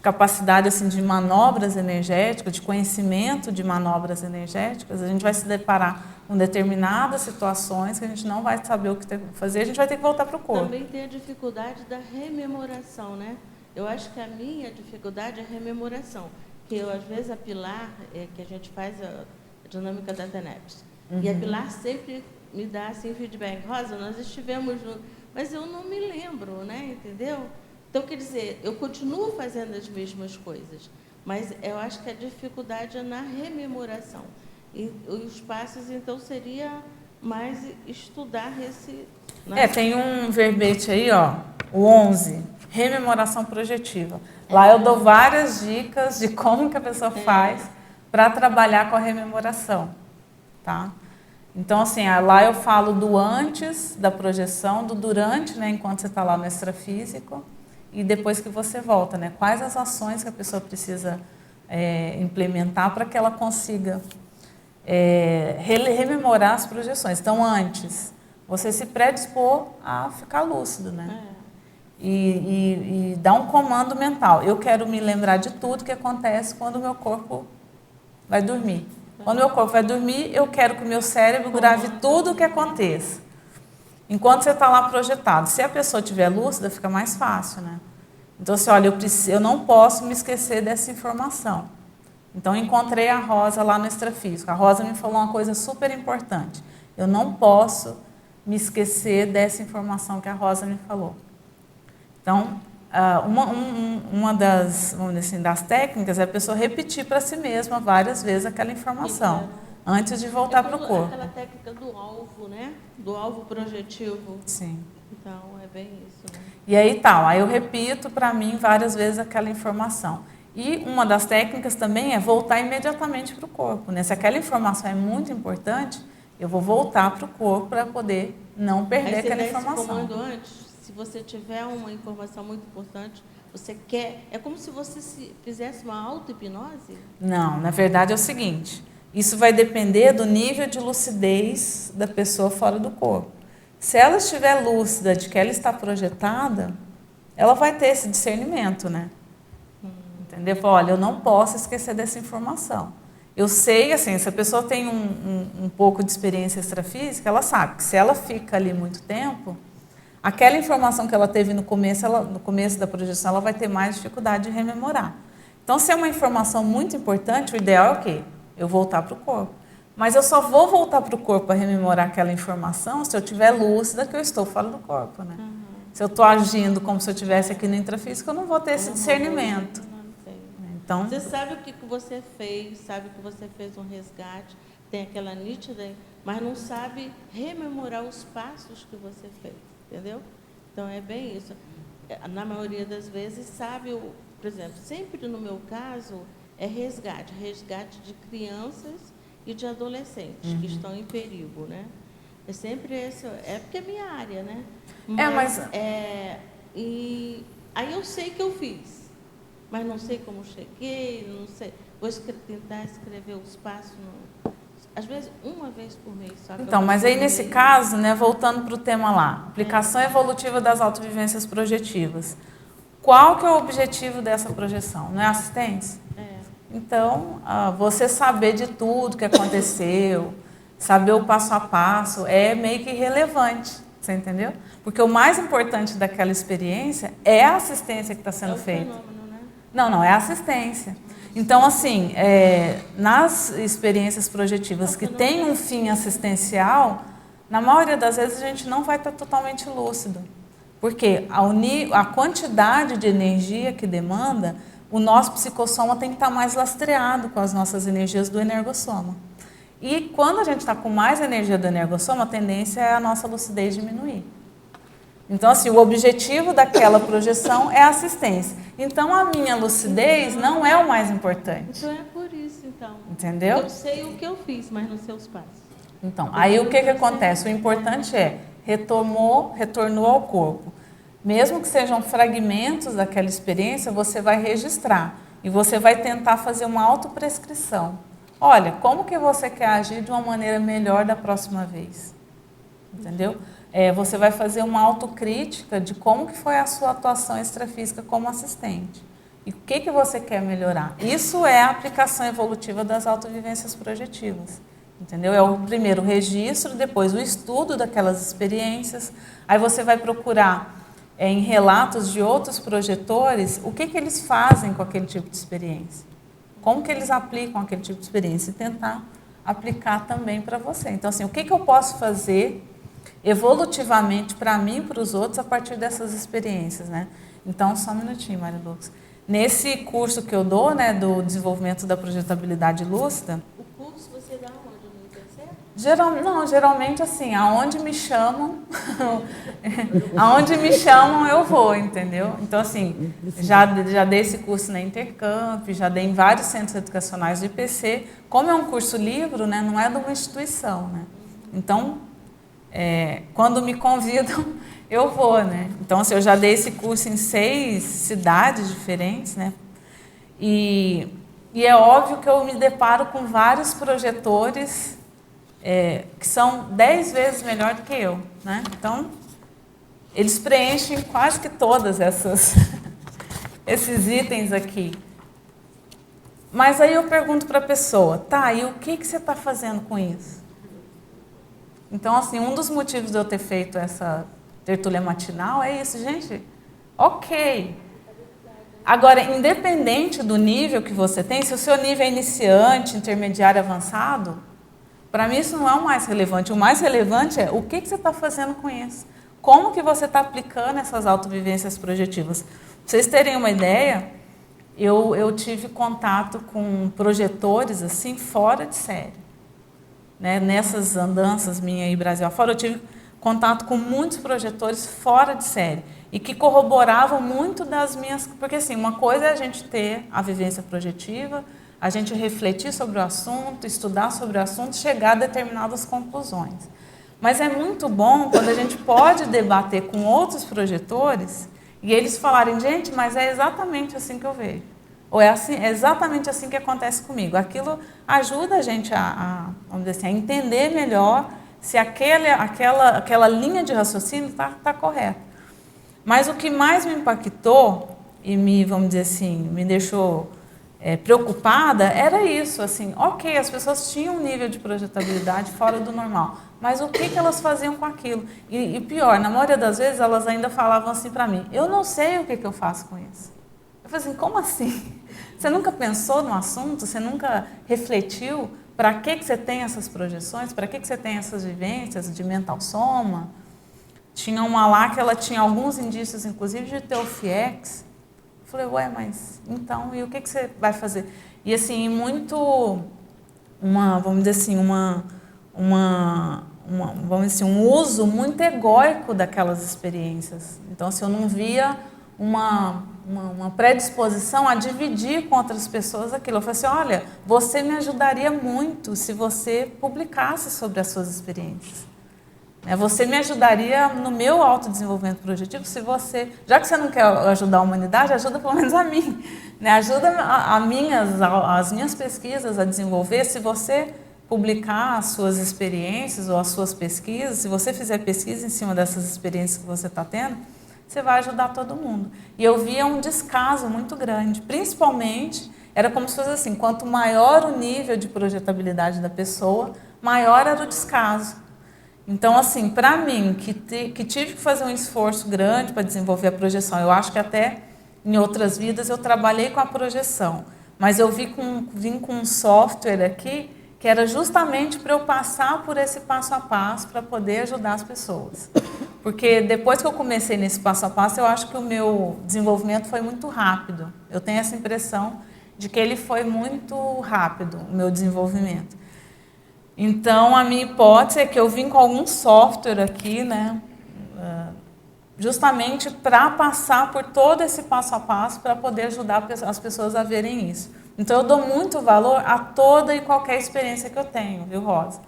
capacidade assim, de manobras energéticas, de conhecimento de manobras energéticas, a gente vai se deparar com determinadas situações que a gente não vai saber o que fazer, a gente vai ter que voltar para o corpo. Também tem a dificuldade da rememoração, né? Eu acho que a minha dificuldade é a rememoração, que eu, às vezes, a Pilar, que a gente faz a dinâmica da TENEPS, e a Pilar sempre me dá assim, feedback, Rosa, nós estivemos juntos, mas eu não me lembro, né? Entendeu? Então, quer dizer, eu continuo fazendo as mesmas coisas, mas eu acho que a dificuldade é na rememoração. E os passos, então, seria mais estudar esse... né? Tem um verbete aí, ó, o 11, rememoração projetiva. Lá eu dou várias dicas de como que a pessoa faz para trabalhar com a rememoração, tá? Então, assim, lá eu falo do antes da projeção, do durante, né, enquanto você está lá no extrafísico, e depois que você volta, né? Quais as ações que a pessoa precisa implementar para que ela consiga rememorar as projeções. Então, antes, você se predispor a ficar lúcido, né? E dar um comando mental. Eu quero me lembrar de tudo que acontece quando o meu corpo vai dormir. Quando o meu corpo vai dormir, eu quero que o meu cérebro grave tudo o que aconteça. Enquanto você está lá projetado. Se a pessoa estiver lúcida, fica mais fácil, né? Então, assim, olha, eu não posso me esquecer dessa informação. Então, encontrei a Rosa lá no extrafísico. A Rosa me falou uma coisa super importante. Eu não posso me esquecer dessa informação que a Rosa me falou. Então, uma das, vamos dizer assim, das técnicas é a pessoa repetir para si mesma várias vezes aquela informação, antes de voltar para o corpo. Aquela técnica do alvo, né? Do alvo projetivo. Sim. Então, é bem isso, né? E aí tal, aí eu repito para mim várias vezes aquela informação. E uma das técnicas também é voltar imediatamente para o corpo, né? Se aquela informação é muito importante, eu vou voltar para o corpo para poder não perder aquela informação. Esse comando antes, se você tiver uma informação muito importante, você quer... É como se você fizesse uma auto-hipnose? Não, na verdade é o seguinte, isso vai depender do nível de lucidez da pessoa fora do corpo. Se ela estiver lúcida de que ela está projetada, ela vai ter esse discernimento, né? Entendeu? Olha, eu não posso esquecer dessa informação. Eu sei, assim, se a pessoa tem um pouco de experiência extrafísica, ela sabe que se ela fica ali muito tempo, aquela informação que ela teve no começo da projeção, ela vai ter mais dificuldade de rememorar. Então, se é uma informação muito importante, o ideal é o quê? Eu voltar para o corpo. Mas eu só vou voltar para o corpo para rememorar aquela informação se eu estiver lúcida que eu estou fora do corpo, né? Se eu estou agindo como se eu estivesse aqui no intrafísico, eu não vou ter esse discernimento. Então, você sabe o que você fez, sabe que você fez um resgate, tem aquela nítida, mas não sabe rememorar os passos que você fez, entendeu? Então, é bem isso. Na maioria das vezes, sabe, por exemplo, sempre no meu caso, é resgate de crianças e de adolescentes que estão em perigo, né? É sempre esse, porque é minha área, né? E aí eu sei que eu fiz, mas não sei como cheguei, não sei. Vou tentar escrever os passos, às vezes uma vez por mês. Só então, mas aí nesse caso, né, voltando para o tema lá, aplicação evolutiva das autovivências projetivas. Qual que é o objetivo dessa projeção? Não é assistência? Então, você saber de tudo que aconteceu, saber o passo a passo, é meio que irrelevante, você entendeu? Porque o mais importante daquela experiência é a assistência que está sendo feita. Fenômeno, né? Não, é a assistência. Então, assim, nas experiências projetivas que têm um fim assistencial, na maioria das vezes a gente não vai estar totalmente lúcido. Porque a quantidade de energia que demanda, o nosso psicossoma tem que estar mais lastreado com as nossas energias do energossoma. E quando a gente está com mais energia do energossoma, a tendência é a nossa lucidez diminuir. Então, assim, o objetivo daquela projeção é a assistência. Então, a minha lucidez não é o mais importante. Então, é por isso, então. Entendeu? Eu sei o que eu fiz, mas não sei os passos. Então, aí o que acontece? O importante retornou ao corpo. Mesmo que sejam fragmentos daquela experiência, você vai registrar. E você vai tentar fazer uma autoprescrição. Olha, como que você quer agir de uma maneira melhor da próxima vez? Entendeu? Você vai fazer uma autocrítica de como que foi a sua atuação extrafísica como assistente. E o que você quer melhorar? Isso é a aplicação evolutiva das autovivências projetivas. Entendeu? É o primeiro registro, depois o estudo daquelas experiências. Aí você vai procurar em relatos de outros projetores o que eles fazem com aquele tipo de experiência. Como que eles aplicam aquele tipo de experiência e tentar aplicar também para você. Então, assim, o que eu posso fazer evolutivamente para mim e para os outros a partir dessas experiências, né? Então, só um minutinho, Maria Lucas. Nesse curso que eu dou, né, do desenvolvimento da projetabilidade lúcida... O curso você dá onde? No IPC? Geralmente, assim, aonde me chamam, eu vou, entendeu? Então, assim, já dei esse curso na Intercamp, já dei em vários centros educacionais do IPC. Como é um curso livre, né, não é de uma instituição, né? Então, quando me convidam, eu vou, né? Então, assim, eu já dei esse curso em 6 cidades diferentes, né? E é óbvio que eu me deparo com vários projetores que são 10 vezes melhor do que eu, né? Então, eles preenchem quase que todas esses itens aqui. Mas aí eu pergunto para a pessoa, tá, e o que você está fazendo com isso? Então, assim, um dos motivos de eu ter feito essa tertúlia matinal é isso, gente. Ok. Agora, independente do nível que você tem, se o seu nível é iniciante, intermediário, avançado, para mim isso não é o mais relevante. O mais relevante é o que você está fazendo com isso. Como que você está aplicando essas autovivências projetivas. Para vocês terem uma ideia, eu tive contato com projetores assim fora de série. Né? Nessas andanças minhas aí Brasil afora, eu tive contato com muitos projetores fora de série e que corroboravam muito das minhas... Porque assim, uma coisa é a gente ter a vivência projetiva, a gente refletir sobre o assunto, estudar sobre o assunto, chegar a determinadas conclusões. Mas é muito bom quando a gente pode debater com outros projetores e eles falarem, gente, mas é exatamente assim que eu vejo. Ou é exatamente assim que acontece comigo. Aquilo ajuda a gente vamos dizer assim, a entender melhor se aquela linha de raciocínio está correta. Mas o que mais me impactou e vamos dizer assim, me deixou preocupada era isso, assim, ok, as pessoas tinham um nível de projetabilidade fora do normal, mas o que elas faziam com aquilo? E pior, na maioria das vezes elas ainda falavam assim para mim, eu não sei o que eu faço com isso. Eu falei assim, como assim? Você nunca pensou no assunto? Você nunca refletiu para que você tem essas projeções? Para que você tem essas vivências de mental soma? Tinha uma lá que ela tinha alguns indícios, inclusive, de ter o FIEX. Eu falei, ué, mas então, e o que você vai fazer? E assim, vamos dizer assim, vamos dizer assim, um uso muito egóico daquelas experiências. Então, assim, eu não via uma predisposição a dividir com outras pessoas aquilo. Eu falei assim, olha, você me ajudaria muito se você publicasse sobre as suas experiências. Você me ajudaria no meu autodesenvolvimento projetivo se você, já que você não quer ajudar a humanidade, ajuda pelo menos a mim. Ajuda as minhas pesquisas a desenvolver. Se você publicar as suas experiências ou as suas pesquisas, se você fizer pesquisa em cima dessas experiências que você está tendo, você vai ajudar todo mundo. E eu via um descaso muito grande, principalmente, era como se fosse assim, quanto maior o nível de projetabilidade da pessoa, maior era o descaso. Então, assim, para mim, que tive que fazer um esforço grande para desenvolver a projeção, eu acho que até em outras vidas eu trabalhei com a projeção, mas eu vim com um software aqui que era justamente para eu passar por esse passo a passo para poder ajudar as pessoas. Porque depois que eu comecei nesse passo a passo, eu acho que o meu desenvolvimento foi muito rápido. Eu tenho essa impressão de que ele foi muito rápido, o meu desenvolvimento. Então, a minha hipótese é que eu vim com algum software aqui, né, justamente para passar por todo esse passo a passo para poder ajudar as pessoas a verem isso. Então, eu dou muito valor a toda e qualquer experiência que eu tenho, viu, Rosa?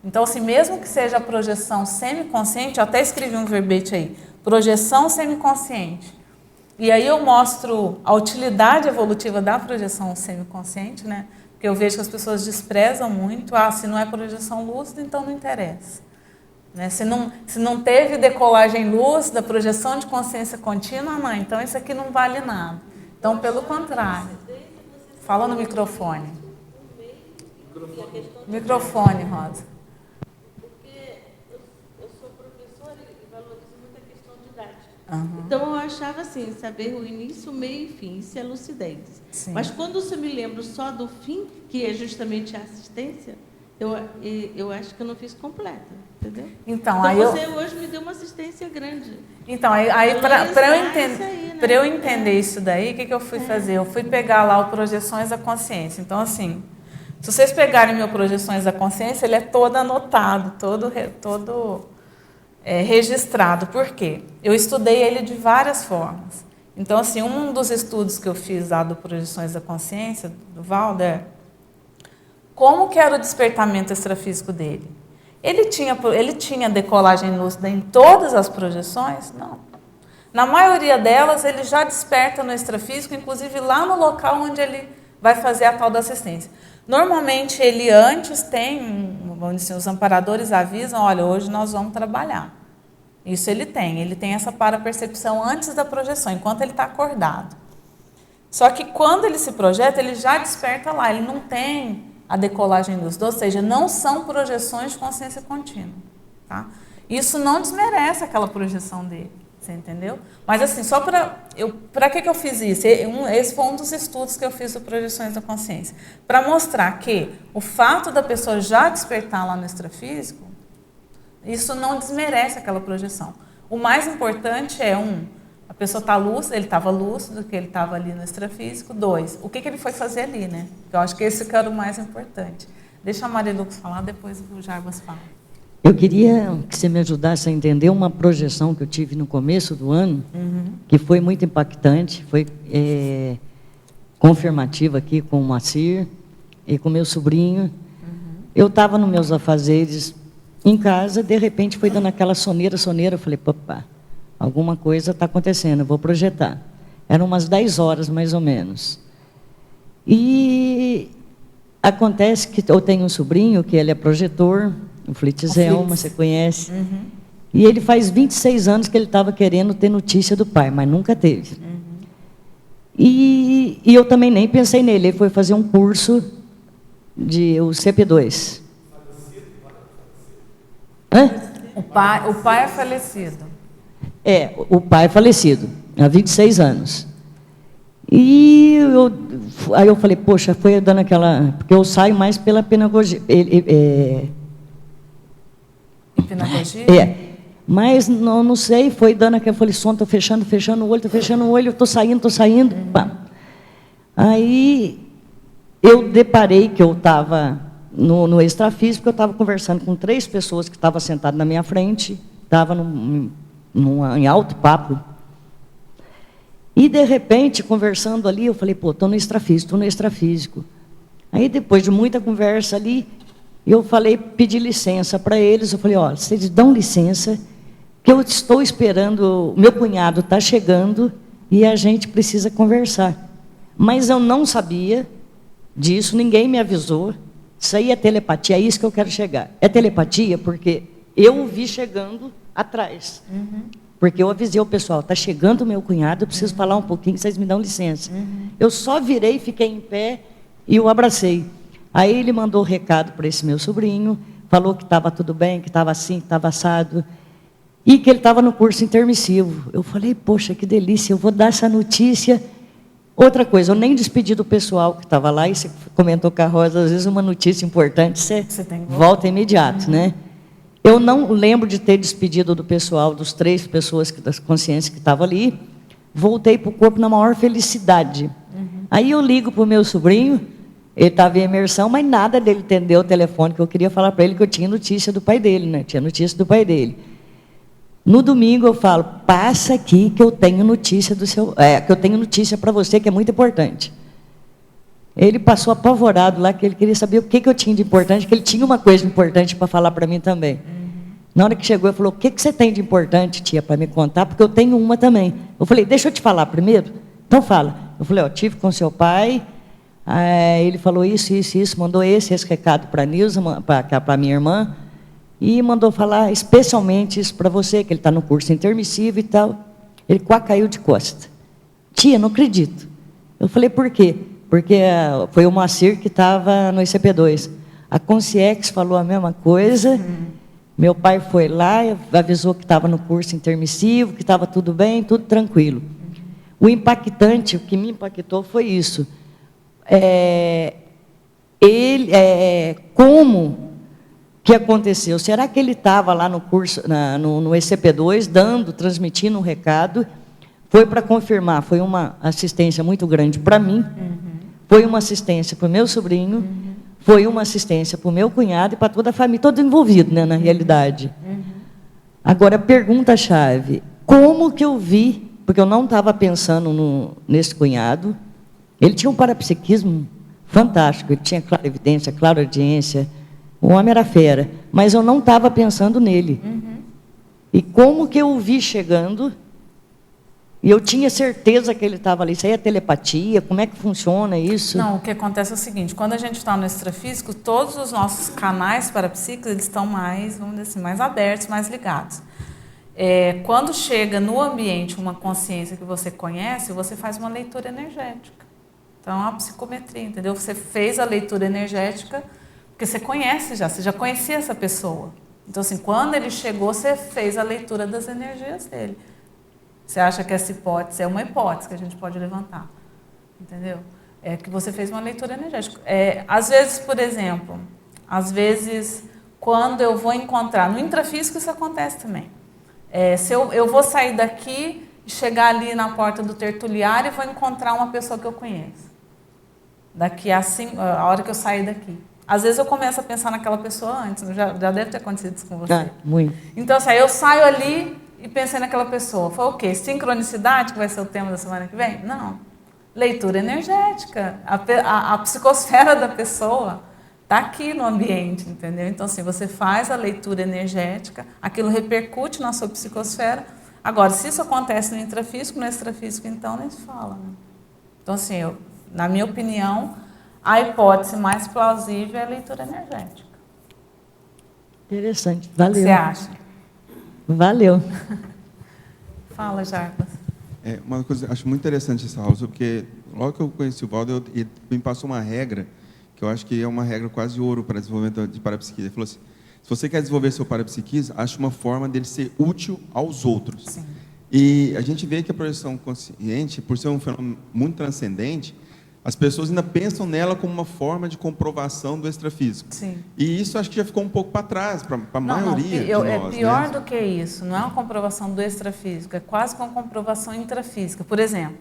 Então, assim, mesmo que seja a projeção semiconsciente, eu até escrevi um verbete aí, projeção semiconsciente. E aí eu mostro a utilidade evolutiva da projeção semiconsciente, né? Porque eu vejo que as pessoas desprezam muito, se não é projeção lúcida, então não interessa. Né? Se não teve decolagem lúcida, projeção de consciência contínua, não, então isso aqui não vale nada. Então, pelo contrário. Fala no microfone. Microfone, Rosa. Porque eu sou professora e valorizo muito a questão didática. Uhum. Então, eu achava assim, saber o início, o meio e fim, isso é lucidez. Sim. Mas quando eu me lembro só do fim, que é justamente a assistência, eu acho que eu não fiz completa, entendeu? Então você hoje me deu uma assistência grande. Então, para eu entender isso daí, o que eu fui fazer? Eu fui pegar lá o Projeções da Consciência. Então, assim, se vocês pegarem meu Projeções da Consciência, ele é todo anotado, todo registrado. Por quê? Eu estudei ele de várias formas. Então, assim, um dos estudos que eu fiz lá do Projeções da Consciência, do Valder, como que era o despertamento extrafísico dele? Ele tinha decolagem lúcida em todas as projeções? Não. Na maioria delas, ele já desperta no extrafísico, inclusive lá no local onde ele vai fazer a tal da assistência. Normalmente, ele antes tem, vamos dizer, os amparadores avisam, olha, hoje nós vamos trabalhar. Isso ele tem essa parapercepção antes da projeção, enquanto ele está acordado. Só que quando ele se projeta, ele já desperta lá, ele não tem a decolagem lúcida, ou seja, não são projeções de consciência contínua. Tá? Isso não desmerece aquela projeção dele, você entendeu? Mas assim, só para que eu fiz isso? Esse foi um dos estudos que eu fiz do Projeções da Consciência, para mostrar que o fato da pessoa já despertar lá no extrafísico, isso não desmerece aquela projeção. O mais importante é, a pessoa está lúcida, ele estava lúcido, que ele estava ali no extrafísico. 2, o que ele foi fazer ali, né? Eu acho que esse que era o mais importante. Deixa a Marilux falar, depois o Jarbas fala. Eu queria que você me ajudasse a entender uma projeção que eu tive no começo do ano, que foi muito impactante, foi confirmativa aqui com o Macir e com meu sobrinho. Eu estava nos meus afazeres em casa, de repente foi dando aquela soneira, eu falei, papá, alguma coisa está acontecendo, eu vou projetar. Eram umas 10 horas, mais ou menos. E acontece que eu tenho um sobrinho, que ele é projetor, o Flitzelma, você conhece. E ele faz 26 anos que ele estava querendo ter notícia do pai, mas nunca teve. E eu também nem pensei nele, ele foi fazer um curso de o CP2. Hã? O pai é falecido. O pai é falecido, há 26 anos. E aí eu falei, poxa, foi dando aquela... Porque eu saio mais pela pedagogia. Pedagogia? Mas não sei, foi dando aquela... Eu falei, estou fechando o olho, estou saindo. Pá. Aí eu deparei que eu estava no extrafísico, eu estava conversando com 3 pessoas que estavam sentadas na minha frente, estava em alto papo. E, de repente, conversando ali, eu falei, pô, estou no extrafísico. Aí, depois de muita conversa ali, eu falei, pedi licença para eles, eu falei, olha, vocês dão licença, que eu estou esperando, meu cunhado está chegando e a gente precisa conversar. Mas eu não sabia disso, ninguém me avisou. Isso aí é telepatia, é isso que eu quero chegar. É telepatia porque eu o vi chegando atrás. Porque eu avisei o pessoal, está chegando o meu cunhado, eu preciso falar um pouquinho, vocês me dão licença. Eu só virei, fiquei em pé e o abracei. Aí ele mandou recado para esse meu sobrinho, falou que estava tudo bem, que estava assim, que estava assado, e que ele estava no curso intermissivo. Eu falei, poxa, que delícia, eu vou dar essa notícia. Outra coisa, eu nem despedi do pessoal que estava lá, e você comentou com a Rosa, às vezes uma notícia importante, você volta imediato, né? Eu não lembro de ter despedido do pessoal, dos 3 pessoas das consciências que estavam ali. Voltei para o corpo na maior felicidade. Aí eu ligo para o meu sobrinho, ele estava em imersão, mas nada dele atender o telefone, que eu queria falar para ele que eu tinha notícia do pai dele, né? Tinha notícia do pai dele. No domingo eu falo, passa aqui que eu tenho notícia que eu tenho notícia para você, que é muito importante. Ele passou apavorado lá, que ele queria saber o que eu tinha de importante, que ele tinha uma coisa importante para falar para mim também. Na hora que chegou, ele falou, o que você tem de importante, tia, para me contar? Porque eu tenho uma também. Eu falei, deixa eu te falar primeiro. Então fala. Eu falei, tive com seu pai, ele falou isso, mandou esse recado para a Nilza, para a minha irmã, e mandou falar especialmente isso para você, que ele está no curso intermissivo e tal. Ele quase caiu de costa. Tia, não acredito. Eu falei, por quê? Porque foi o Macir que estava no ICP2. A Conciex falou a mesma coisa. Meu pai foi lá, avisou que estava no curso intermissivo, que estava tudo bem, tudo tranquilo. O impactante, o que me impactou foi isso. Como que aconteceu? Será que ele estava lá no curso, no ECP2, transmitindo um recado? Foi para confirmar, foi uma assistência muito grande para mim, foi uma assistência para o meu sobrinho, foi uma assistência para o meu cunhado e para toda a família, todo envolvido, né, na realidade. Agora, a pergunta-chave, como que eu vi, porque eu não estava pensando nesse cunhado, ele tinha um parapsiquismo fantástico, ele tinha clarividência, clareaudiência, O homem era fera, mas eu não estava pensando nele. E como que eu o vi chegando, e eu tinha certeza que ele estava ali. Isso aí é telepatia? Como é que funciona isso? Não, o que acontece é o seguinte, quando a gente está no extrafísico, todos os nossos canais parapsíquicos, eles estão mais, vamos dizer assim, mais abertos, mais ligados. Quando chega no ambiente uma consciência que você conhece, você faz uma leitura energética. Então, é uma psicometria, entendeu? Você fez a leitura energética porque você conhece já, você já conhecia essa pessoa. Então, assim, quando ele chegou, você fez a leitura das energias dele. Você acha que essa hipótese é uma hipótese que a gente pode levantar, entendeu? É que você fez uma leitura energética. Às vezes, por exemplo, quando eu vou encontrar, no intrafísico isso acontece também. Se eu vou sair daqui e chegar ali na porta do tertuliário e vou encontrar uma pessoa que eu conheço. Daqui a hora que eu sair daqui. Às vezes eu começo a pensar naquela pessoa antes, já deve ter acontecido isso com você. Muito. Então, assim, eu saio ali e pensei naquela pessoa. Foi o quê? Sincronicidade, que vai ser o tema da semana que vem? Não. Leitura energética. A psicosfera da pessoa está aqui no ambiente, entendeu? Então, assim, você faz a leitura energética, aquilo repercute na sua psicosfera. Agora, se isso acontece no intrafísico, no extrafísico, então, nem se fala, né? Então, assim, na minha opinião, a hipótese mais plausível é a leitura energética. Interessante. O Valeu. que você acha? Valeu. Fala, Jarbas. Uma coisa, acho muito interessante essa aula, porque logo que eu conheci o Valdo, ele me passou uma regra, que eu acho que é uma regra quase ouro para desenvolvimento de parapsiquismo. Ele falou assim, se você quer desenvolver seu parapsiquismo, ache uma forma dele ser útil aos outros. Sim. E a gente vê que a projeção consciente, por ser um fenômeno muito transcendente, as pessoas ainda pensam nela como uma forma de comprovação do extrafísico. Sim. E isso acho que já ficou um pouco para trás, para a maioria de nós. É pior, né? do que isso. Não é uma comprovação do extrafísico, é quase uma comprovação intrafísica. Por exemplo,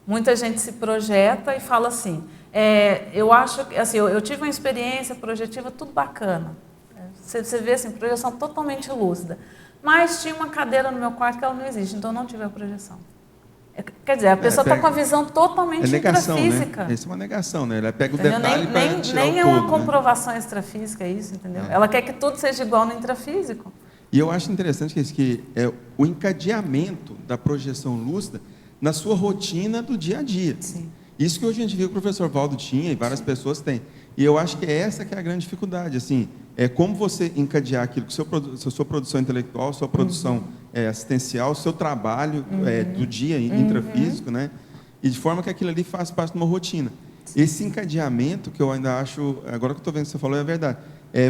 muita gente se projeta e fala assim, eu acho que, assim, eu tive uma experiência projetiva, tudo bacana. Você vê assim, projeção totalmente lúcida. Mas tinha uma cadeira no meu quarto que ela não existe, então eu não tive a projeção. Quer dizer, a pessoa está com a visão totalmente negação, intrafísica. né? Isso é uma negação, né? Ela pega o Entendeu? detalhe para tirar nem o é todo, uma né? comprovação extrafísica, é isso, entendeu? Ela quer que tudo seja igual no intrafísico. E eu acho interessante que é o encadeamento da projeção lúcida na sua rotina do dia a dia. Sim. Isso que hoje a gente viu que o professor Valdo tinha e várias pessoas têm. E eu acho que essa que é a grande dificuldade, assim, é como você encadear aquilo que sua produção intelectual, sua produção assistencial, seu trabalho do dia intrafísico, né? E de forma que aquilo ali faz parte de uma rotina. Esse encadeamento, que eu ainda acho, agora que eu estou vendo que você falou, é verdade,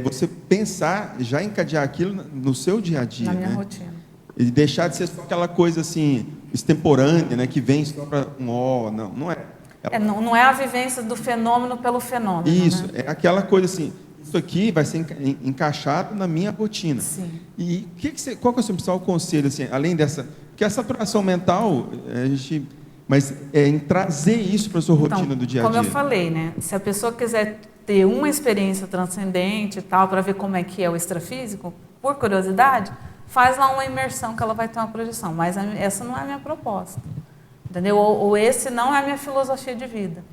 você pensar, já encadear aquilo no seu dia a dia. Na minha né? rotina. E deixar de ser só aquela coisa assim, extemporânea, né? Que vem só para não é. Não é a vivência do fenômeno pelo fenômeno. Isso, né? é aquela coisa assim, isso aqui vai ser encaixado na minha rotina. Sim. E qual que é o seu principal conselho, assim, além dessa, porque a saturação mental, mas em trazer isso para a sua rotina do dia a dia. Como eu falei, né? Se a pessoa quiser ter uma experiência transcendente e tal, para ver como é que é o extrafísico, por curiosidade, faz lá uma imersão que ela vai ter uma projeção. Mas essa não é a minha proposta. Entendeu? Ou esse não é a minha filosofia de vida.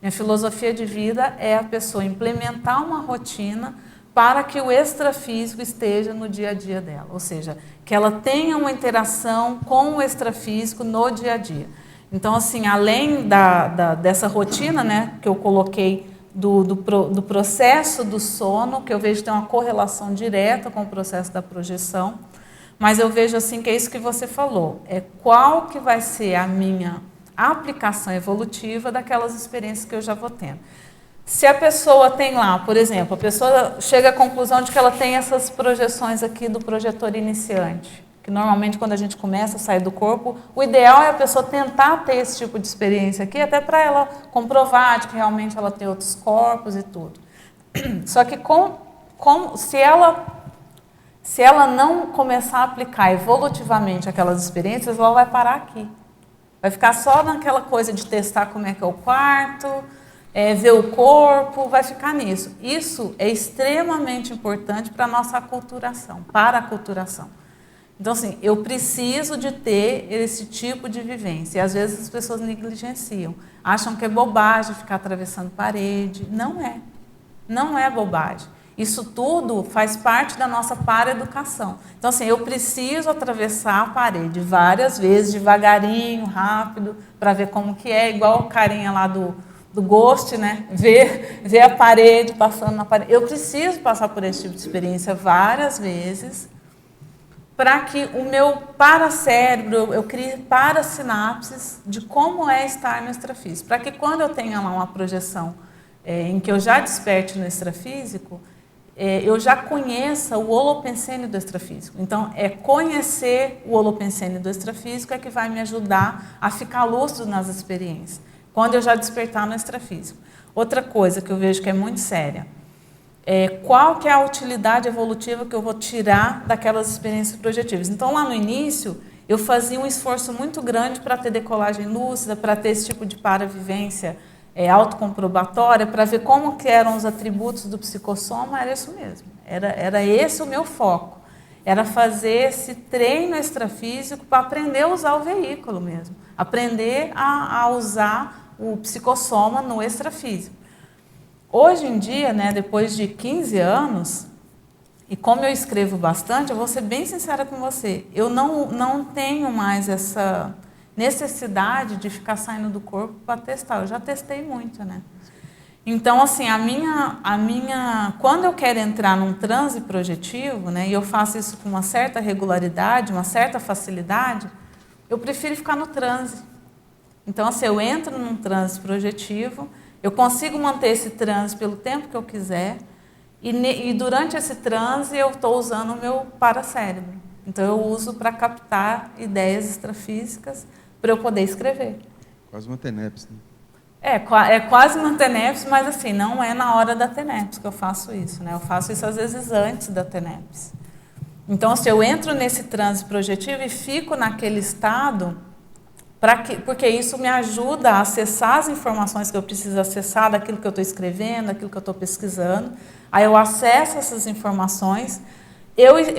Minha filosofia de vida é a pessoa implementar uma rotina para que o extrafísico esteja no dia a dia dela. Ou seja, que ela tenha uma interação com o extrafísico no dia a dia. Então, assim, além dessa rotina, né, que eu coloquei do processo do sono, que eu vejo que tem uma correlação direta com o processo da projeção, mas eu vejo assim que é isso que você falou, qual que vai ser a minha aplicação evolutiva daquelas experiências que eu já vou tendo. Se a pessoa tem lá, por exemplo, a pessoa chega à conclusão de que ela tem essas projeções aqui do projetor iniciante, que normalmente quando a gente começa a sair do corpo, o ideal é a pessoa tentar ter esse tipo de experiência aqui, até para ela comprovar de que realmente ela tem outros corpos e tudo. Só que se ela não começar a aplicar evolutivamente aquelas experiências, ela vai parar aqui. Vai ficar só naquela coisa de testar como é que é o quarto, ver o corpo, vai ficar nisso. Isso é extremamente importante para a nossa aculturação, para a aculturação. Então, assim, eu preciso de ter esse tipo de vivência. E às vezes as pessoas negligenciam, acham que é bobagem ficar atravessando parede. Não é. Não é bobagem. Isso tudo faz parte da nossa paraeducação. Então, assim, eu preciso atravessar a parede várias vezes, devagarinho, rápido, para ver como que é, igual o carinha lá do Ghost, né? Ver a parede, passando na parede. Eu preciso passar por esse tipo de experiência várias vezes, para que o meu paracérebro, eu crie parasinapses de como é estar no extrafísico. Para que quando eu tenha lá uma projeção em que eu já desperte no extrafísico, eu já conheça o holopensene do extrafísico. Então, conhecer o holopensene do extrafísico é que vai me ajudar a ficar lúcido nas experiências, quando eu já despertar no extrafísico. Outra coisa que eu vejo que é muito séria, qual que é a utilidade evolutiva que eu vou tirar daquelas experiências projetivas. Então, lá no início, eu fazia um esforço muito grande para ter decolagem lúcida, para ter esse tipo de paravivência autocomprobatória, para ver como que eram os atributos do psicossoma. Era isso mesmo, era esse o meu foco. Era fazer esse treino extrafísico para aprender a usar o veículo mesmo, aprender a usar o psicossoma no extrafísico. Hoje em dia, né, depois de 15 anos, e como eu escrevo bastante, eu vou ser bem sincera com você, eu não tenho mais essa necessidade de ficar saindo do corpo para testar. Eu já testei muito, né? Então, assim, quando eu quero entrar num transe projetivo, né, e eu faço isso com uma certa regularidade, uma certa facilidade, eu prefiro ficar no transe. Então, assim, eu entro num transe projetivo, eu consigo manter esse transe pelo tempo que eu quiser, e durante esse transe eu estou usando o meu paracérebro. Então, eu uso para captar ideias extrafísicas para eu poder escrever. Quase uma TENEPS, né? É quase uma TENEPS, mas assim, não é na hora da TENEPS que eu faço isso, né? Eu faço isso às vezes antes da TENEPS. Então, assim, eu entro nesse transe projetivo e fico naquele estado, porque isso me ajuda a acessar as informações que eu preciso acessar daquilo que eu estou escrevendo, daquilo que eu estou pesquisando. Aí eu acesso essas informações.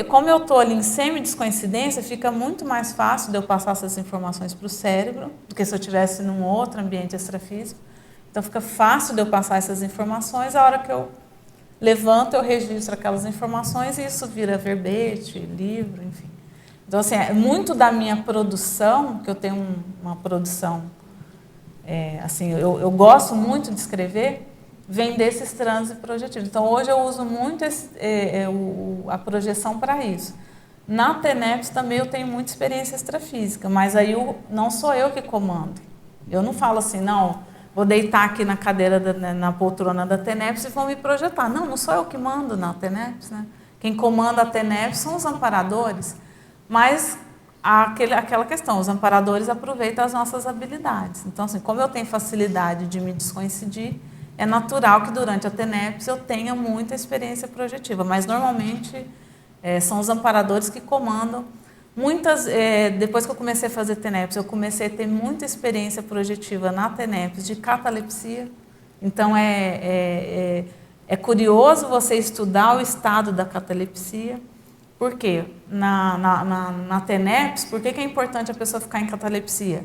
Como eu estou ali em semi-descoincidência, fica muito mais fácil de eu passar essas informações para o cérebro do que se eu estivesse num outro ambiente extrafísico. Então, fica fácil de eu passar essas informações. A hora que eu levanto, eu registro aquelas informações e isso vira verbete, livro, enfim. Então, assim, muito da minha produção, que eu tenho uma produção, assim, eu gosto muito de escrever, vem desses transes projetivos. Então, hoje eu uso muito a projeção para isso. Na TENEPS também eu tenho muita experiência extrafísica, mas aí não sou eu que comando. Eu não falo assim, não, vou deitar aqui na cadeira, na poltrona da TENEPS e vou me projetar. Não sou eu que mando na TENEPS, né? Quem comanda a TENEPS são os amparadores, mas aquela questão, os amparadores aproveitam as nossas habilidades. Então, assim, como eu tenho facilidade de me descoincidir, é natural que durante a TENEPS eu tenha muita experiência projetiva, mas normalmente são os amparadores que comandam. Depois que eu comecei a fazer TENEPS, eu comecei a ter muita experiência projetiva na TENEPS de catalepsia. Então, é curioso você estudar o estado da catalepsia. Por quê? Na TENEPS, por que é importante a pessoa ficar em catalepsia?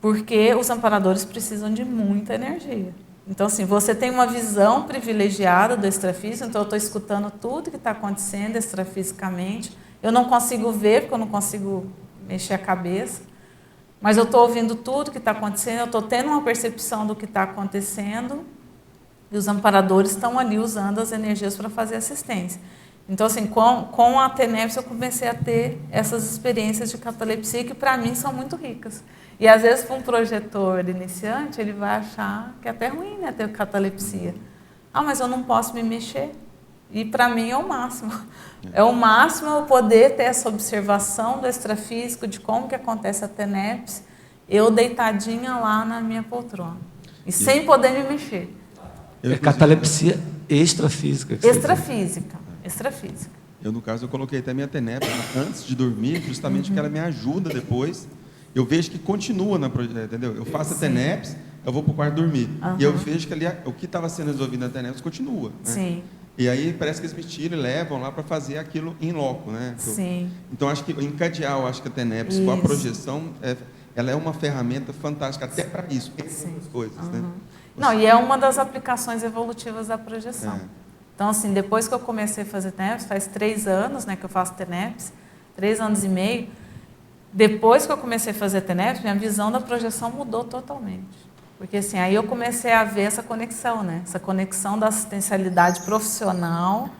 Porque os amparadores precisam de muita energia. Então, assim, você tem uma visão privilegiada do extrafísico, então eu estou escutando tudo que está acontecendo extrafisicamente. Eu não consigo ver, porque eu não consigo mexer a cabeça, mas eu estou ouvindo tudo que está acontecendo, eu estou tendo uma percepção do que está acontecendo, e os amparadores estão ali usando as energias para fazer assistência. Então, assim, com a TENEPS eu comecei a ter essas experiências de catalepsia que, para mim, são muito ricas. E, às vezes, para um projetor iniciante, ele vai achar que é até ruim, né, ter catalepsia. Mas eu não posso me mexer. E, para mim, é o máximo. É o máximo eu poder ter essa observação do extrafísico, de como que acontece a TENEPS, eu deitadinha lá na minha poltrona. E sem poder me mexer. É catalepsia extrafísica. Extrafísica. Eu, no caso, eu coloquei até minha TENEPS antes de dormir, justamente porque ela me ajuda depois. Eu vejo que continua na projeção, entendeu? Eu faço a TENEPS, eu vou para o quarto dormir. E eu vejo que ali o que estava sendo resolvido na TENEPS continua. Né? Sim. E aí parece que eles me tiram e levam lá para fazer aquilo em loco, né? Sim. Então, acho que encadear, eu acho que a TENEPS com a projeção, ela é uma ferramenta fantástica até para isso, entre outras coisas, né? Não, e é uma das aplicações evolutivas da projeção. Então, assim, depois que eu comecei a fazer TENEPS, faz 3 anos, né, que eu faço TENEPS, 3 anos e meio, depois que eu comecei a fazer TENEPS, minha visão da projeção mudou totalmente. Porque, assim, aí eu comecei a ver essa conexão, né, essa conexão da assistencialidade profissional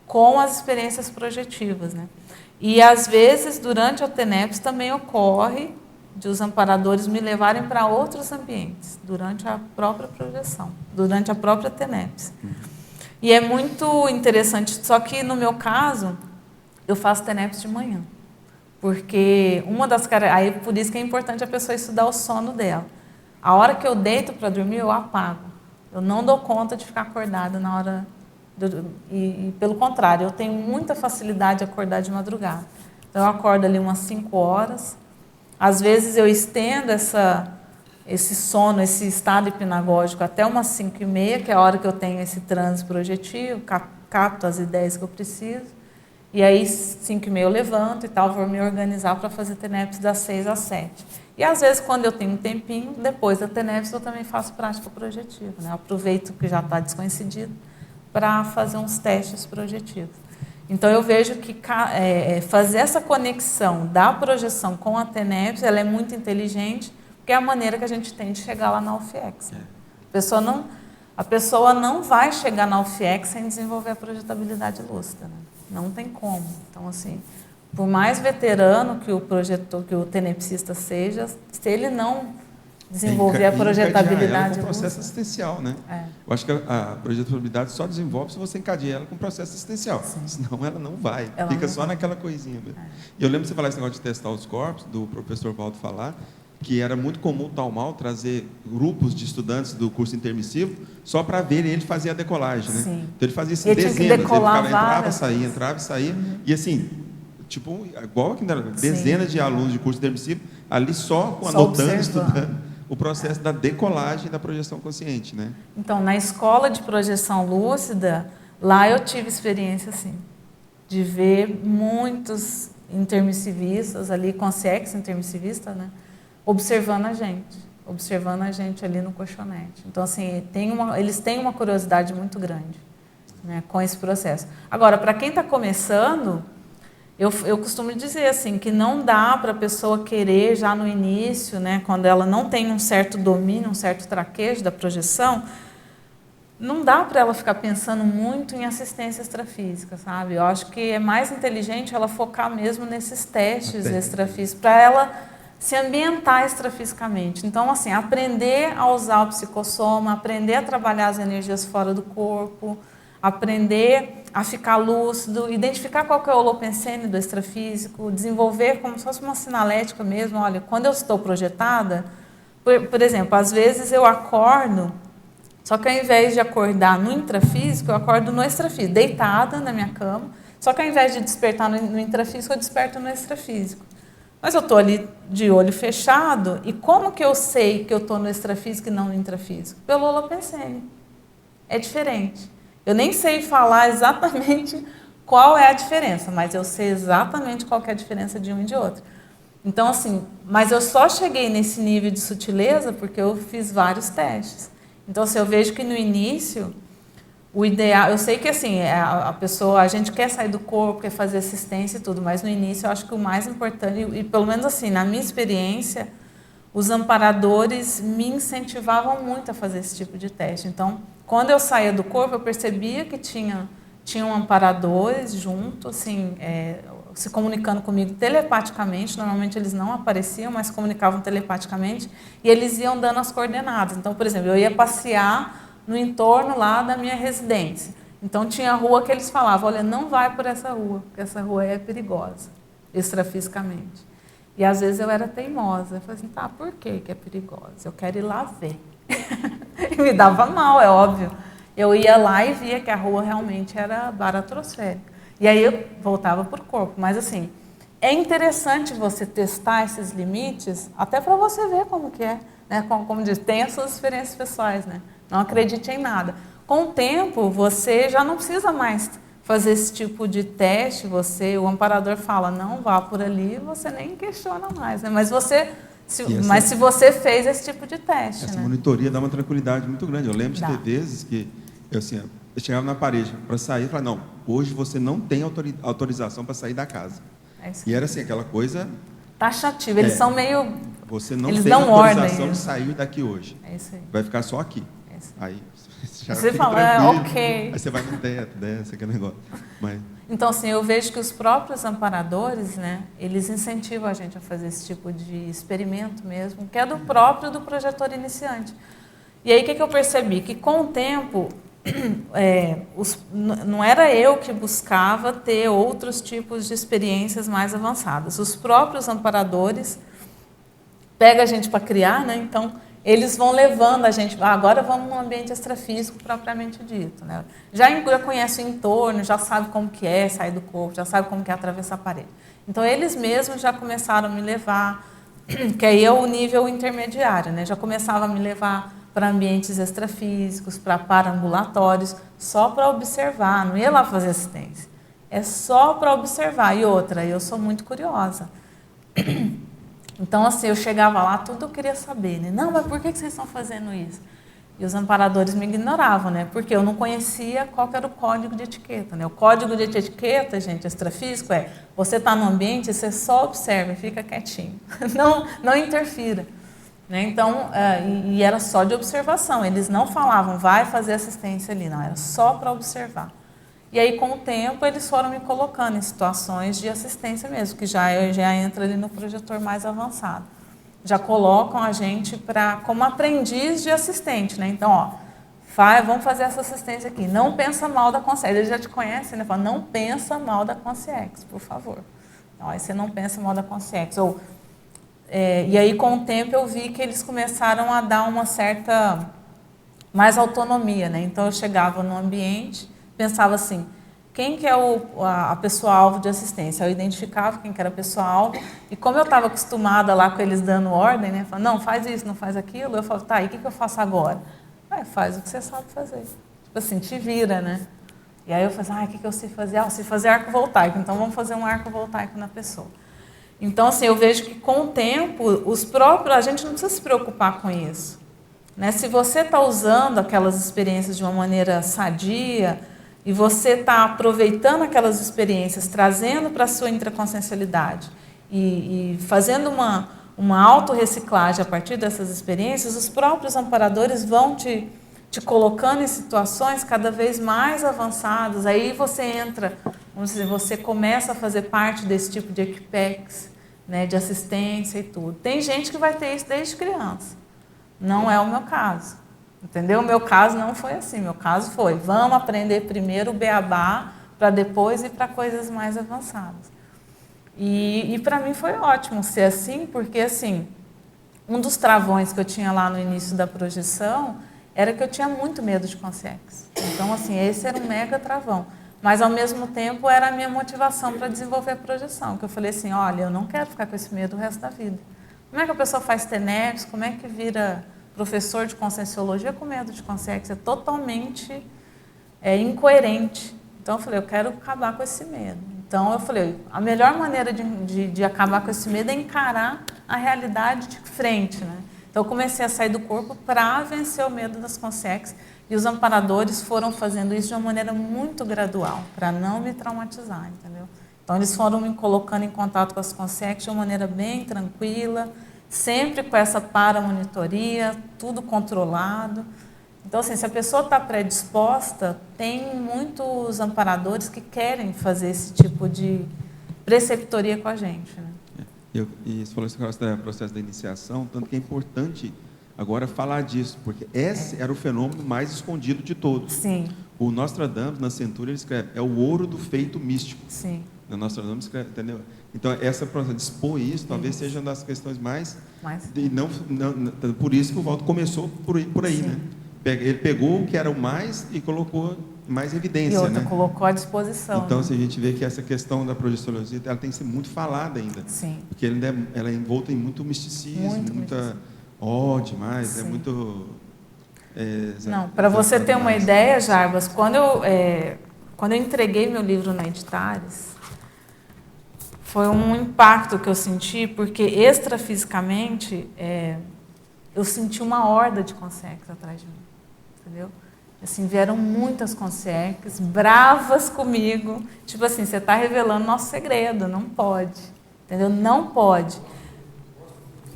com as experiências projetivas, né. E, às vezes, durante o TENEPS também ocorre de os amparadores me levarem para outros ambientes, durante a própria projeção, durante a própria TENEPS. E é muito interessante, só que no meu caso, eu faço TENEPS de manhã. Porque uma das aí por isso que é importante a pessoa estudar o sono dela. A hora que eu deito para dormir, eu apago. Eu não dou conta de ficar acordada na hora... E pelo contrário, eu tenho muita facilidade de acordar de madrugada. Então, eu acordo ali umas 5 horas. Às vezes, eu estendo esse sono, esse estado hipnagógico até umas 5h30, que é a hora que eu tenho esse transe projetivo, capto as ideias que eu preciso. E aí, 5h30 eu levanto e tal, vou me organizar para fazer TENEPS das 6 às 7. E às vezes, quando eu tenho um tempinho, depois da TENEPS, eu também faço prática projetiva, né? Eu aproveito que já está descoincidido para fazer uns testes projetivos. Então, eu vejo que fazer essa conexão da projeção com a TENEPS, ela é muito inteligente, porque é a maneira que a gente tem de chegar lá na UFIEX. A pessoa não vai chegar na UFIEX sem desenvolver a projetabilidade lúcida, né? Não tem como. Então, assim, por mais veterano que o projetor, que o tenepsista seja, se ele não desenvolver a projetabilidade com o processo assistencial, né? Eu acho que a projetabilidade só desenvolve se você encadeia ela com o processo assistencial. Sim. Senão ela não vai. Fica só naquela coisinha mesmo. E eu lembro de você falar esse negócio de testar os corpos, do professor Valdo falar, que era muito comum o Talmal trazer grupos de estudantes do curso intermissivo só para verem ele fazer a decolagem, né? Sim. Então ele fazia isso em dezenas, ele entrava e saía, e assim, tipo, igual que dezenas de alunos de curso intermissivo, ali só anotando, estudando o processo da decolagem da projeção consciente, né? Então, na escola de projeção lúcida, lá eu tive experiência, assim, de ver muitos intermissivistas ali, consciência intermissivista, né? Observando a gente ali no colchonete. Então, assim, eles têm uma curiosidade muito grande, né, com esse processo. Agora, para quem está começando, eu costumo dizer assim, que não dá para a pessoa querer já no início, né, quando ela não tem um certo domínio, um certo traquejo da projeção, não dá para ela ficar pensando muito em assistência extrafísica, sabe? Eu acho que é mais inteligente ela focar mesmo nesses testes extrafísicos, para ela se ambientar extrafisicamente. Então, assim, aprender a usar o psicossoma, aprender a trabalhar as energias fora do corpo, aprender a ficar lúcido, identificar qual que é o holopensene do extrafísico, desenvolver como se fosse uma sinalética mesmo. Olha, quando eu estou projetada, por exemplo, às vezes eu acordo, só que ao invés de acordar no intrafísico, eu acordo no extrafísico, deitada na minha cama, só que ao invés de despertar no intrafísico, eu desperto no extrafísico. Mas eu estou ali de olho fechado, e como que eu sei que eu estou no extrafísico e não no intrafísico? Pelo holopensene. É diferente. Eu nem sei falar exatamente qual é a diferença, mas eu sei exatamente qual que é a diferença de um e de outro. Então, assim, mas eu só cheguei nesse nível de sutileza porque eu fiz vários testes. Então, assim, eu vejo que no início, o ideal... Eu sei que, assim, a gente quer sair do corpo, quer fazer assistência e tudo, mas no início eu acho que o mais importante, e pelo menos assim, na minha experiência, os amparadores me incentivavam muito a fazer esse tipo de teste. Então, quando eu saía do corpo, eu percebia que tinham amparadores junto, assim, se comunicando comigo telepaticamente. Normalmente eles não apareciam, mas comunicavam telepaticamente, e eles iam dando as coordenadas. Então, por exemplo, eu ia passear no entorno lá da minha residência. Então, tinha rua que eles falavam, olha, não vai por essa rua, porque essa rua é perigosa, extrafisicamente. E, às vezes, eu era teimosa. Eu falei assim, tá, por que é perigosa? Eu quero ir lá ver. E me dava mal, é óbvio. Eu ia lá e via que a rua realmente era baratrosférica. E aí eu voltava para o corpo. Mas, assim, é interessante você testar esses limites, até para você ver como que é. Né? Como diz, tem as suas experiências pessoais, né? Não acredite em nada. Com o tempo, você já não precisa mais fazer esse tipo de teste. O amparador fala, não vá por ali, você nem questiona mais. Né? Mas se você fez esse tipo de teste. Essa né? monitoria dá uma tranquilidade muito grande. Eu lembro de ter vezes que, assim, eu chegava na parede para sair e falava, não, hoje você não tem autorização para sair da casa. É isso. E era assim, aquela coisa, Taxativo, eles são meio... você não Eles tem dão autorização ordem. de sair daqui hoje. É isso aí. Vai ficar só aqui. É isso aí. Aí já Você fica fala, tranquilo. ok. Aí você vai no teto, desce, aquele negócio. Mas, Então, assim, eu vejo que os próprios amparadores, né, eles incentivam a gente a fazer esse tipo de experimento mesmo, que é do próprio do projetor iniciante. E aí, o que eu percebi? Que com o tempo, não era eu que buscava ter outros tipos de experiências mais avançadas. Os próprios amparadores pegam a gente para criar, né? Então, eles vão levando a gente, agora vamos no ambiente extrafísico propriamente dito, né? Já conhece o entorno, já sabe como que é sair do corpo, já sabe como que é atravessar a parede. Então, eles mesmos já começaram a me levar, que aí é o nível intermediário, né? Já começava a me levar para ambientes extrafísicos, para paraambulatórios, só para observar, não ia lá fazer assistência. É só para observar. E outra, eu sou muito curiosa. Então, assim, eu chegava lá, tudo eu queria saber, né? Não, mas por que vocês estão fazendo isso? E os amparadores me ignoravam, né? Porque eu não conhecia qual que era o código de etiqueta, né? O código de etiqueta, gente, extrafísico é, você está no ambiente, você só observa, fica quietinho. Não interfira. Né? Então, e era só de observação, eles não falavam, vai fazer assistência ali, não, era só para observar. E aí, com o tempo, eles foram me colocando em situações de assistência mesmo, que já entra ali no projetor mais avançado. Já colocam a gente como aprendiz de assistente, né? Então, ó, vamos fazer essa assistência aqui, não pensa mal da Consciex, eles já te conhecem, né? Falam, não pensa mal da Consciex, por favor. Então, aí você não pensa mal da Consciex, ou... e aí, com o tempo, eu vi que eles começaram a dar uma certa mais autonomia, né? Então, eu chegava no ambiente, pensava assim, quem que é a pessoa-alvo de assistência? Eu identificava quem que era a pessoa-alvo, e como eu estava acostumada lá com eles dando ordem, né? Falando, não, faz isso, não faz aquilo, eu falava, tá, e o que eu faço agora? Faz o que você sabe fazer. Tipo assim, te vira, né? E aí eu falei, o que eu sei fazer? Eu sei fazer arco voltaico, então vamos fazer um arco voltaico na pessoa. Então, assim, eu vejo que com o tempo, a gente não precisa se preocupar com isso. Né? Se você está usando aquelas experiências de uma maneira sadia, e você está aproveitando aquelas experiências, trazendo para a sua intraconsciencialidade, e fazendo uma autorreciclagem a partir dessas experiências, os próprios amparadores vão te colocando em situações cada vez mais avançadas. Aí você entra, vamos dizer, você começa a fazer parte desse tipo de equipex, né, de assistência e tudo. Tem gente que vai ter isso desde criança. Não é o meu caso. Entendeu? O meu caso não foi assim. Meu caso foi, vamos aprender primeiro o beabá, para depois ir para coisas mais avançadas. E para mim foi ótimo ser assim, porque assim, um dos travões que eu tinha lá no início da projeção era que eu tinha muito medo de Consciex. Então, assim, esse era um mega travão. Mas, ao mesmo tempo, era a minha motivação para desenvolver a projeção. Que eu falei assim, olha, eu não quero ficar com esse medo o resto da vida. Como é que a pessoa faz TENEPS? Como é que vira professor de Conscienciologia com medo de Consciex? É totalmente incoerente. Então, eu falei, eu quero acabar com esse medo. Então, eu falei, a melhor maneira de acabar com esse medo é encarar a realidade de frente, né? Então, eu comecei a sair do corpo para vencer o medo das Consciex, e os amparadores foram fazendo isso de uma maneira muito gradual, para não me traumatizar, entendeu? Então, eles foram me colocando em contato com as Consciex de uma maneira bem tranquila, sempre com essa paramonitoria, tudo controlado. Então, assim, se a pessoa está predisposta, tem muitos amparadores que querem fazer esse tipo de preceptoria com a gente, né? E você falou esse processo da iniciação, tanto que é importante agora falar disso, porque esse era o fenômeno mais escondido de todos. Sim. O Nostradamus, na Centúria, ele escreve, é o ouro do feito místico. Sim. O Nostradamus escreve, entendeu? Então, essa de expor isso, talvez seja uma das questões mais... E não, por isso que o Valdo começou por aí, Sim. né? Ele pegou o que era o mais e colocou mais evidência, e outra, né? colocou à disposição. Então, né? se a gente vê que essa questão da projeciologia, ela tem que ser muito falada ainda. Sim. Porque ela é envolta em muito misticismo, muita... demais, Sim. é muito... Não, para você ter uma ideia, Jarbas, quando eu entreguei meu livro na Editares, foi um impacto que eu senti, porque extrafisicamente eu senti uma horda de Consciex atrás de mim, entendeu? Assim, vieram muitas concierges bravas comigo. Tipo assim, você está revelando nosso segredo, não pode. Entendeu? Não pode.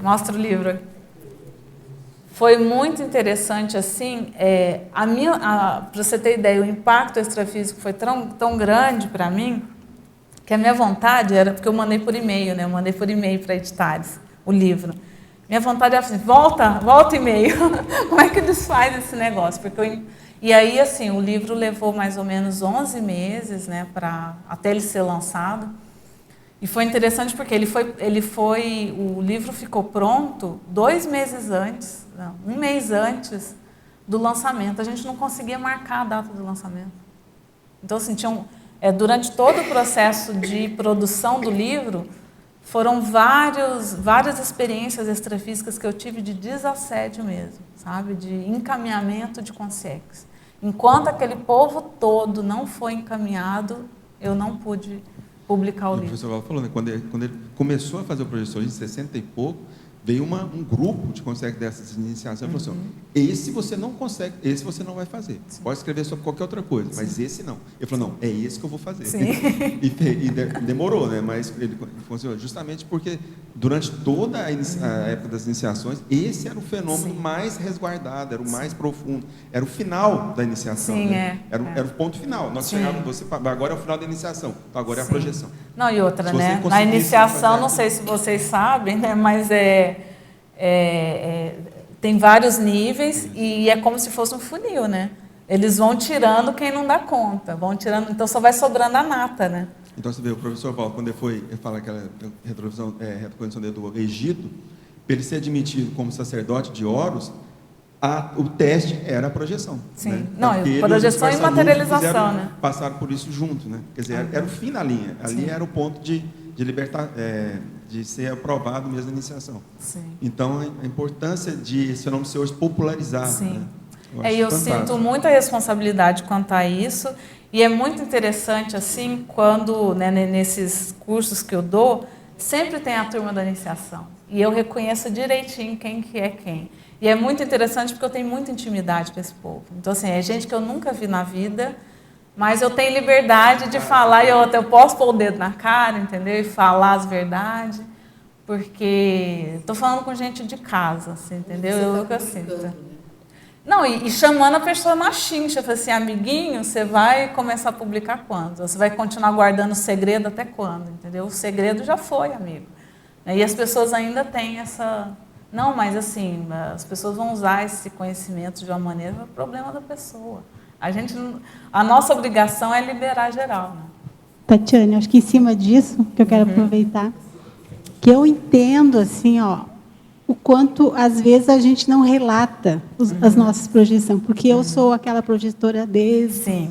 Mostra o livro. Foi muito interessante, assim, para você ter ideia, o impacto extrafísico foi tão grande para mim, que a minha vontade era, porque eu mandei por e-mail, né? Eu mandei por e-mail para Editares o livro. Minha vontade era assim, volta e-mail. Como é que desfaz esse negócio? E aí, assim, o livro levou mais ou menos 11 meses, né, até ele ser lançado. E foi interessante porque o livro ficou pronto 2 meses antes, não, 1 mês antes do lançamento. A gente não conseguia marcar a data do lançamento. Então, assim, durante todo o processo de produção do livro, foram várias experiências extrafísicas que eu tive de desassédio mesmo, sabe? De encaminhamento de concierges. Enquanto aquele povo todo não foi encaminhado, eu não pude publicar o livro. O professor Valdo falou, né? Quando ele começou a fazer o projeções em 60 e pouco, veio um grupo de concierges dessas iniciações e falou assim, esse você não consegue, esse você não vai fazer. Sim. Pode escrever sobre qualquer outra coisa, mas esse não. Ele falou, não, é esse que eu vou fazer. Sim. E demorou, né? Mas ele funcionou justamente porque durante toda a época das iniciações, esse era o fenômeno mais resguardado, era o mais profundo, era o final da iniciação. Sim, né? Era o ponto final. Nós chegávamos, agora é o final da iniciação, então agora é a projeção. Não, e outra, né? Na iniciação, não sei se vocês sabem, né? Mas tem vários níveis e é como se fosse um funil, né? Eles vão tirando quem não dá conta, vão tirando, então só vai sobrando a nata, né? Então você vê, o professor Paulo, quando ele fala aquela retrocognição dele do Egito, para ele ser admitido como sacerdote de Horus, o teste era a projeção. Sim. Né? Não, projeção e materialização, né? Passaram por isso junto, né? Quer dizer, era o fim da linha. Ali era o ponto de libertar, de ser aprovado mesmo a iniciação. Sim. Então, a importância de esse fenômeno ser hoje popularizado. Sim. Né? Eu sinto muita responsabilidade quanto a isso, e é muito interessante, assim, quando, né, nesses cursos que eu dou, sempre tem a turma da iniciação, e eu reconheço direitinho quem que é quem. E é muito interessante porque eu tenho muita intimidade com esse povo. Então, assim, é gente que eu nunca vi na vida, mas eu tenho liberdade de falar, e eu posso pôr o dedo na cara, entendeu? E falar as verdades, porque estou falando com gente de casa, assim, entendeu? Eu nunca sinto. Não, e chamando a pessoa na chincha, falei assim, amiguinho, você vai começar a publicar quando? Você vai continuar guardando o segredo até quando, entendeu? O segredo já foi, amigo. E as pessoas ainda têm essa... Não, mas assim, as pessoas vão usar esse conhecimento de uma maneira, é o problema da pessoa. A nossa obrigação é liberar geral. Né? Tatiane, acho que em cima disso, que eu quero aproveitar, que eu entendo, assim, o quanto, às vezes, a gente não relata as nossas projeções, porque eu sou aquela projetora desde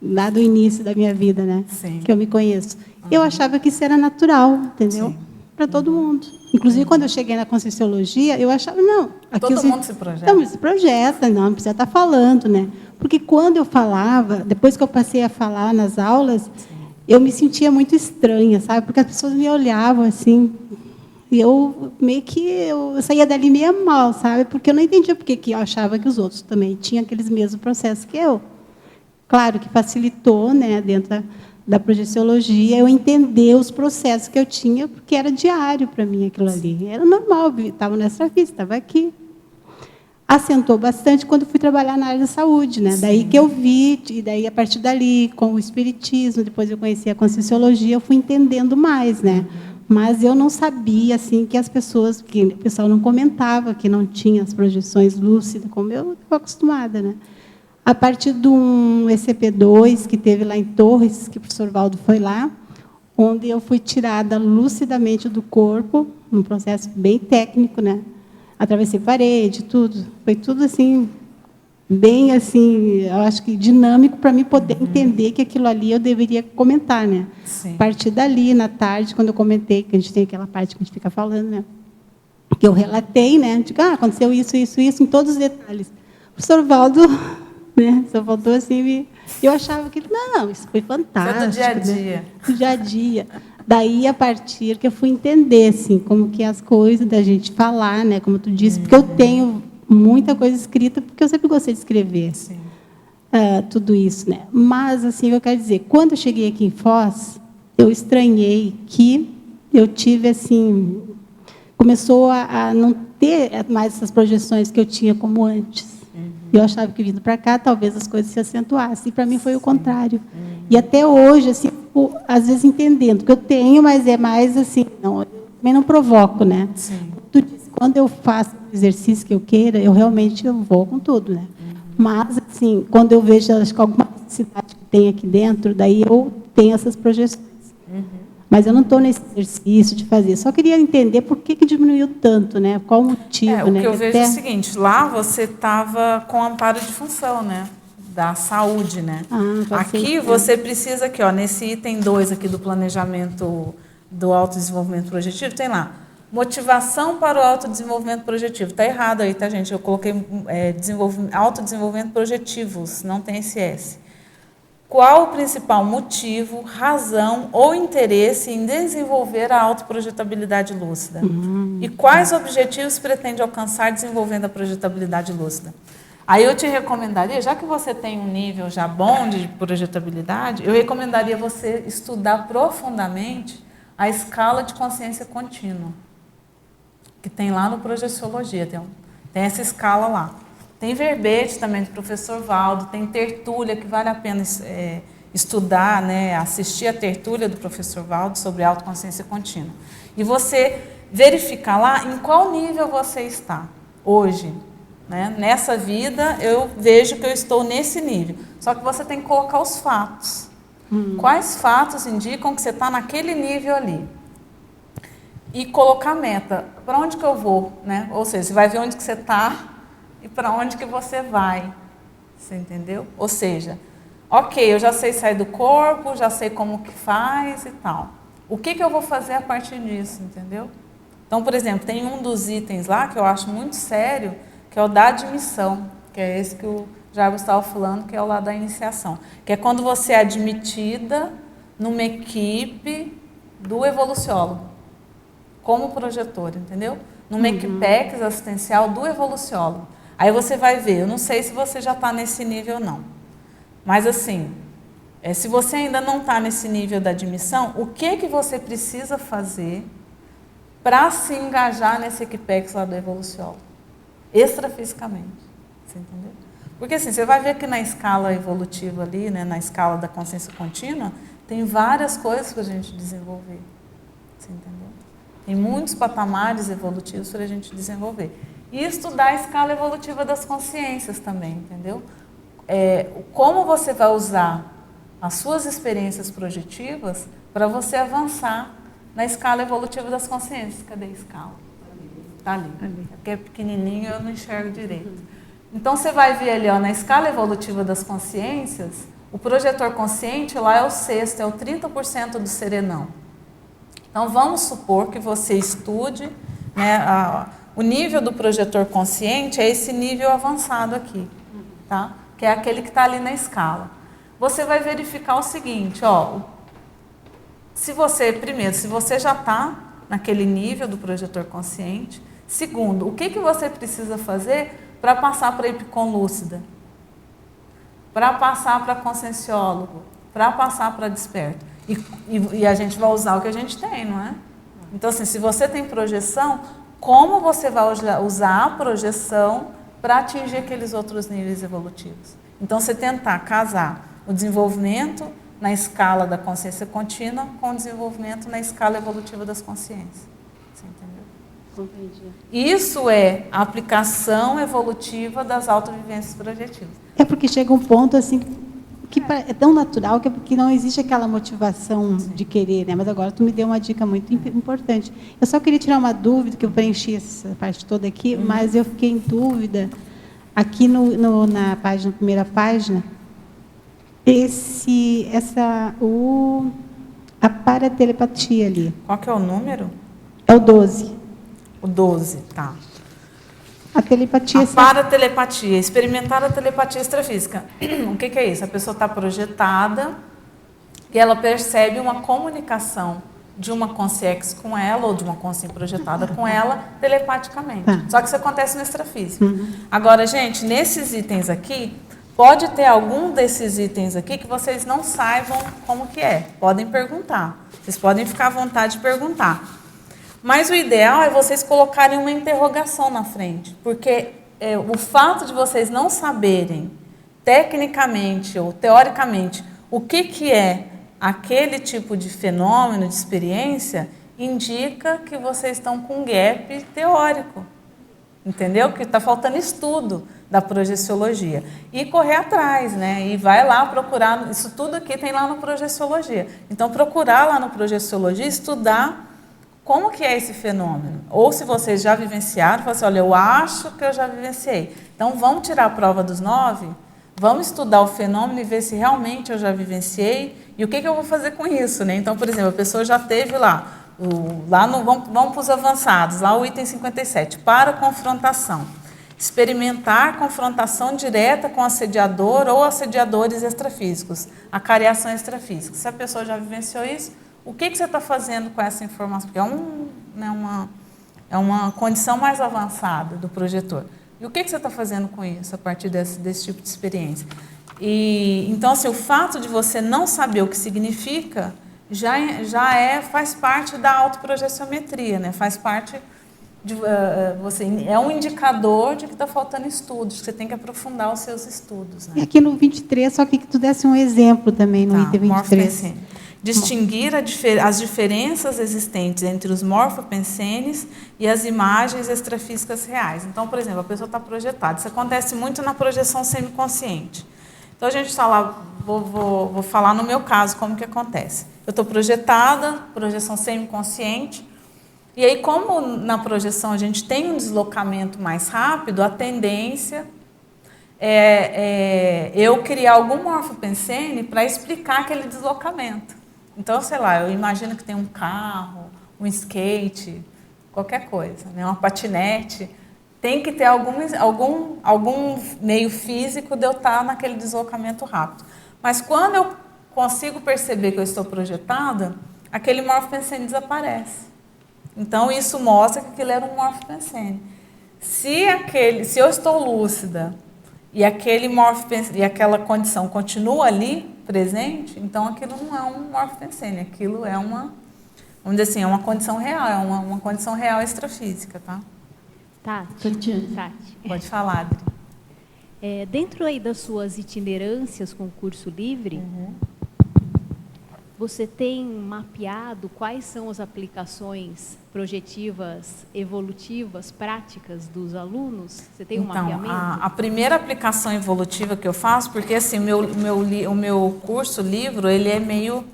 lá do início da minha vida, né? Sim. Que eu me conheço. Eu achava que isso era natural, entendeu? Para todo mundo. Inclusive, quando eu cheguei na Conscienciologia, eu achava, não... Todo mundo se projeta. Não, se projeta, não precisa estar falando, né? Porque quando eu falava, depois que eu passei a falar nas aulas, eu me sentia muito estranha, sabe? Porque as pessoas me olhavam assim, e eu meio que eu saía dali meio mal, sabe? Porque eu não entendia porque que eu achava que os outros também tinham aqueles mesmos processos que eu. Claro que facilitou, né, dentro da projeciologia, eu entender os processos que eu tinha, porque era diário para mim aquilo ali. Era normal, estava no extrafísico, estava aqui. Assentou bastante quando fui trabalhar na área da saúde, né? Daí que eu vi, e daí a partir dali, com o espiritismo, depois eu conheci a Conscienciologia, eu fui entendendo mais, né? Mas eu não sabia, assim, que as pessoas, que o pessoal não comentava que não tinha as projeções lúcidas, como eu estava acostumada, né? A partir de um ECP2 que teve lá em Torres, que o professor Valdo foi lá, onde eu fui tirada lucidamente do corpo, num processo bem técnico, né? Atravessei parede, tudo. Foi tudo assim, bem assim, eu acho que dinâmico para mim poder entender que aquilo ali eu deveria comentar, né? Sim. A partir dali, na tarde, quando eu comentei, que a gente tem aquela parte que a gente fica falando, né? Que eu relatei, né? Digo, aconteceu isso, isso, isso, em todos os detalhes. O professor Valdo, né? Só faltou assim, eu achava que, não, isso foi fantástico. Foi do dia a dia. Né? Do dia a dia. Daí, a partir que eu fui entender, assim, como que as coisas da gente falar, né? Como tu disse, porque eu tenho muita coisa escrita, porque eu sempre gostei de escrever. Sim. tudo isso, né? Mas, assim, eu quero dizer, quando eu cheguei aqui em Foz, eu estranhei que eu tive, assim, começou a não ter mais essas projeções que eu tinha como antes. Eu achava que vindo para cá, talvez as coisas se acentuassem. E para mim foi o contrário. E até hoje, assim, às vezes entendendo que eu tenho, mas é mais assim, não, eu também não provoco, né? Sim. Tu disse, quando eu faço o exercício que eu queira, eu realmente vou com tudo, né? Mas, assim, quando eu vejo, acho que alguma necessidade que tem aqui dentro, daí eu tenho essas projeções. Mas eu não estou nesse exercício de fazer. Só queria entender por que diminuiu tanto, né? Qual o motivo, O né? que eu vejo é até... o seguinte, lá você estava com amparo de função, né? Da saúde, né? pode ser Aqui isso, você precisa, aqui, ó, nesse item 2 aqui do planejamento do autodesenvolvimento projetivo, tem lá, motivação para o autodesenvolvimento projetivo. Está errado aí, tá, gente? Eu coloquei autodesenvolvimento projetivos, não tem esse S. Qual o principal motivo, razão ou interesse em desenvolver a autoprojetabilidade lúcida? E quais objetivos pretende alcançar desenvolvendo a projetabilidade lúcida? Aí eu te recomendaria, já que você tem um nível já bom de projetabilidade, eu recomendaria você estudar profundamente a escala de consciência contínua, que tem lá no Projeciologia, tem essa escala lá. Tem verbete também do professor Valdo, tem tertúlia, que vale a pena estudar, né, assistir a tertúlia do professor Valdo sobre autoconsciência contínua. E você verificar lá em qual nível você está hoje. Né? Nessa vida, eu vejo que eu estou nesse nível. Só que você tem que colocar os fatos. Quais fatos indicam que você está naquele nível ali? E colocar meta. Para onde que eu vou? Né? Ou seja, você vai ver onde que você está e para onde que você vai. Você entendeu? Ou seja, ok, eu já sei sair do corpo, já sei como que faz e tal. O que que eu vou fazer a partir disso, entendeu? Então, por exemplo, tem um dos itens lá que eu acho muito sério, que é o da admissão, que é esse que o Jarbas estava falando, que é o lá da iniciação. Que é quando você é admitida numa equipe do evoluciólogo, como projetor, entendeu? Numa equipex assistencial do evoluciólogo. Aí você vai ver, eu não sei se você já está nesse nível ou não. Mas assim, se você ainda não está nesse nível da admissão, o que que você precisa fazer para se engajar nesse equipex lá do evoluciólogo? Extrafisicamente. Você entendeu? Porque assim, você vai ver que na escala evolutiva ali, né, na escala da consciência contínua, tem várias coisas para a gente desenvolver. Você entendeu? Tem muitos patamares evolutivos para a gente desenvolver. E estudar a escala evolutiva das consciências também, entendeu? Como você vai usar as suas experiências projetivas para você avançar na escala evolutiva das consciências. Cadê a escala? Está ali. Porque é pequenininho, eu não enxergo direito. Então, você vai ver ali, ó, na escala evolutiva das consciências, o projetor consciente lá é o 6º, é o 30% do serenão. Então, vamos supor que você estude, né, o nível do projetor consciente é esse nível avançado aqui, tá? Que é aquele que está ali na escala. Você vai verificar o seguinte, ó, se você já está naquele nível do projetor consciente. Segundo, o que que você precisa fazer para passar para a hipcon lúcida? Para passar para conscienciólogo? Para passar para desperto? E a gente vai usar o que a gente tem, não é? Então, assim, se você tem projeção, como você vai usar a projeção para atingir aqueles outros níveis evolutivos? Então, você tentar casar o desenvolvimento na escala da consciência contínua com o desenvolvimento na escala evolutiva das consciências. Você entendeu? Entendi. Isso é a aplicação evolutiva das autovivências projetivas. É porque chega um ponto assim que é tão natural que não existe aquela motivação de querer, né? Mas agora tu me deu uma dica muito importante. Eu só queria tirar uma dúvida, que eu preenchi essa parte toda aqui, mas eu fiquei em dúvida aqui na primeira página, a paratelepatia ali. Qual que é o número? É o 12. O 12, tá. A telepatia... A paratelepatia, experimentar a telepatia extrafísica. O que é isso? A pessoa está projetada e ela percebe uma comunicação de uma consciência com ela, ou de uma consciência projetada com ela, telepaticamente. Só que isso acontece no extrafísico. Agora, gente, nesses itens aqui, Pode ter algum desses itens aqui que vocês não saibam como que é. Podem perguntar. Vocês podem ficar à vontade de perguntar. Mas o ideal é vocês colocarem uma interrogação na frente, porque o fato de vocês não saberem tecnicamente ou teoricamente o que é aquele tipo de fenômeno, de experiência, indica que vocês estão com um gap teórico, entendeu? Que está faltando estudo da projeciologia. E correr atrás, né? E vai lá procurar, isso tudo aqui tem lá no Projeciologia. Então, procurar lá no Projeciologia, estudar como que é esse fenômeno. Ou se vocês já vivenciaram, falar assim, olha, eu acho que eu já vivenciei. Então, vamos tirar a prova dos 9, vamos estudar o fenômeno e ver se realmente eu já vivenciei e o que eu vou fazer com isso, né? Então, por exemplo, a pessoa já teve lá, vamos para os avançados, lá o item 57, para confrontação. Experimentar confrontação direta com assediador ou assediadores extrafísicos, acariação extrafísica. Se a pessoa já vivenciou isso, o que você está fazendo com essa informação? Porque é uma condição mais avançada do projetor. E o que você está fazendo com isso, a partir desse tipo de experiência? Então, assim, o fato de você não saber o que significa faz parte da autoprojetiometria, né? Faz parte é um indicador de que está faltando estudos, que você tem que aprofundar os seus estudos. Né? E aqui no 23, só que tu desse um exemplo também no item 23. Distinguir as diferenças existentes entre os morfopensenes e as imagens extrafísicas reais. Então, por exemplo, a pessoa está projetada. Isso acontece muito na projeção semiconsciente. Então, a gente está lá, vou falar no meu caso como que acontece. Eu estou projetada, projeção semiconsciente, e aí, como na projeção a gente tem um deslocamento mais rápido, a tendência é eu criar algum morfopensene para explicar aquele deslocamento. Então, sei lá, eu imagino que tem um carro, um skate, qualquer coisa, né? Uma patinete. Tem que ter algum meio físico de eu estar naquele deslocamento rápido. Mas quando eu consigo perceber que eu estou projetada, aquele morfopensene desaparece. Então, isso mostra que aquilo era um morfopensene. Se eu estou lúcida e aquela condição continua ali, presente, então aquilo não é um morfopensene, aquilo é vamos dizer assim, é uma condição real, é uma condição real extrafísica, tá? Tati. Pode falar, Adri. Dentro aí das suas itinerâncias com o curso livre, você tem mapeado quais são as aplicações projetivas, evolutivas, práticas dos alunos? Você tem um mapeamento? A primeira aplicação evolutiva que eu faço, porque assim, o meu curso, livro, ele é meio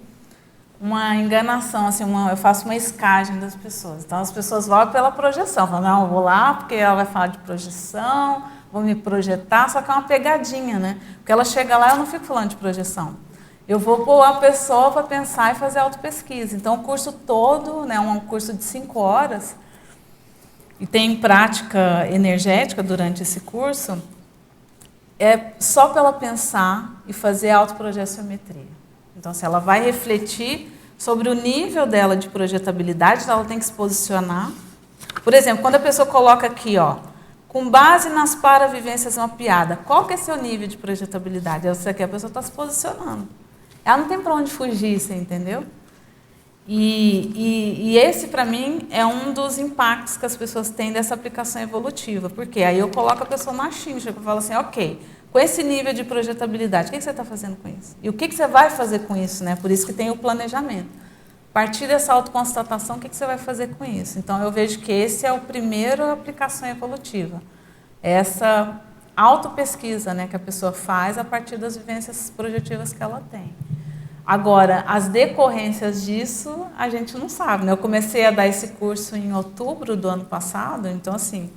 uma enganação, assim, eu faço uma escagem das pessoas. Então, as pessoas vão pela projeção, falam, não, eu vou lá porque ela vai falar de projeção, vou me projetar, só que é uma pegadinha, né? Porque ela chega lá, eu não fico falando de projeção. Eu vou pôr a pessoa para pensar e fazer autopesquisa. Então, o curso todo, né, um curso de 5 horas, e tem prática energética durante esse curso, é só para ela pensar e fazer autoprojetiometria. Então, se ela vai refletir sobre o nível dela de projetabilidade, então ela tem que se posicionar. Por exemplo, quando a pessoa coloca aqui, com base nas paravivências mapeadas, qual que é seu nível de projetabilidade? Isso aqui a pessoa está se posicionando. Ela não tem para onde fugir, você entendeu? E esse, para mim, é um dos impactos que as pessoas têm dessa aplicação evolutiva. Porque aí eu coloco a pessoa na chincha, eu falo assim, ok, com esse nível de projetabilidade, o que você está fazendo com isso? E o que você vai fazer com isso? Né? Por isso que tem o planejamento. A partir dessa autoconstatação, o que você vai fazer com isso? Então, eu vejo que esse é o primeiro aplicação evolutiva. Essa autopesquisa, né, que a pessoa faz a partir das vivências projetivas que ela tem. Agora, as decorrências disso, a gente não sabe. Né? Eu comecei a dar esse curso em outubro do ano passado, então, assim,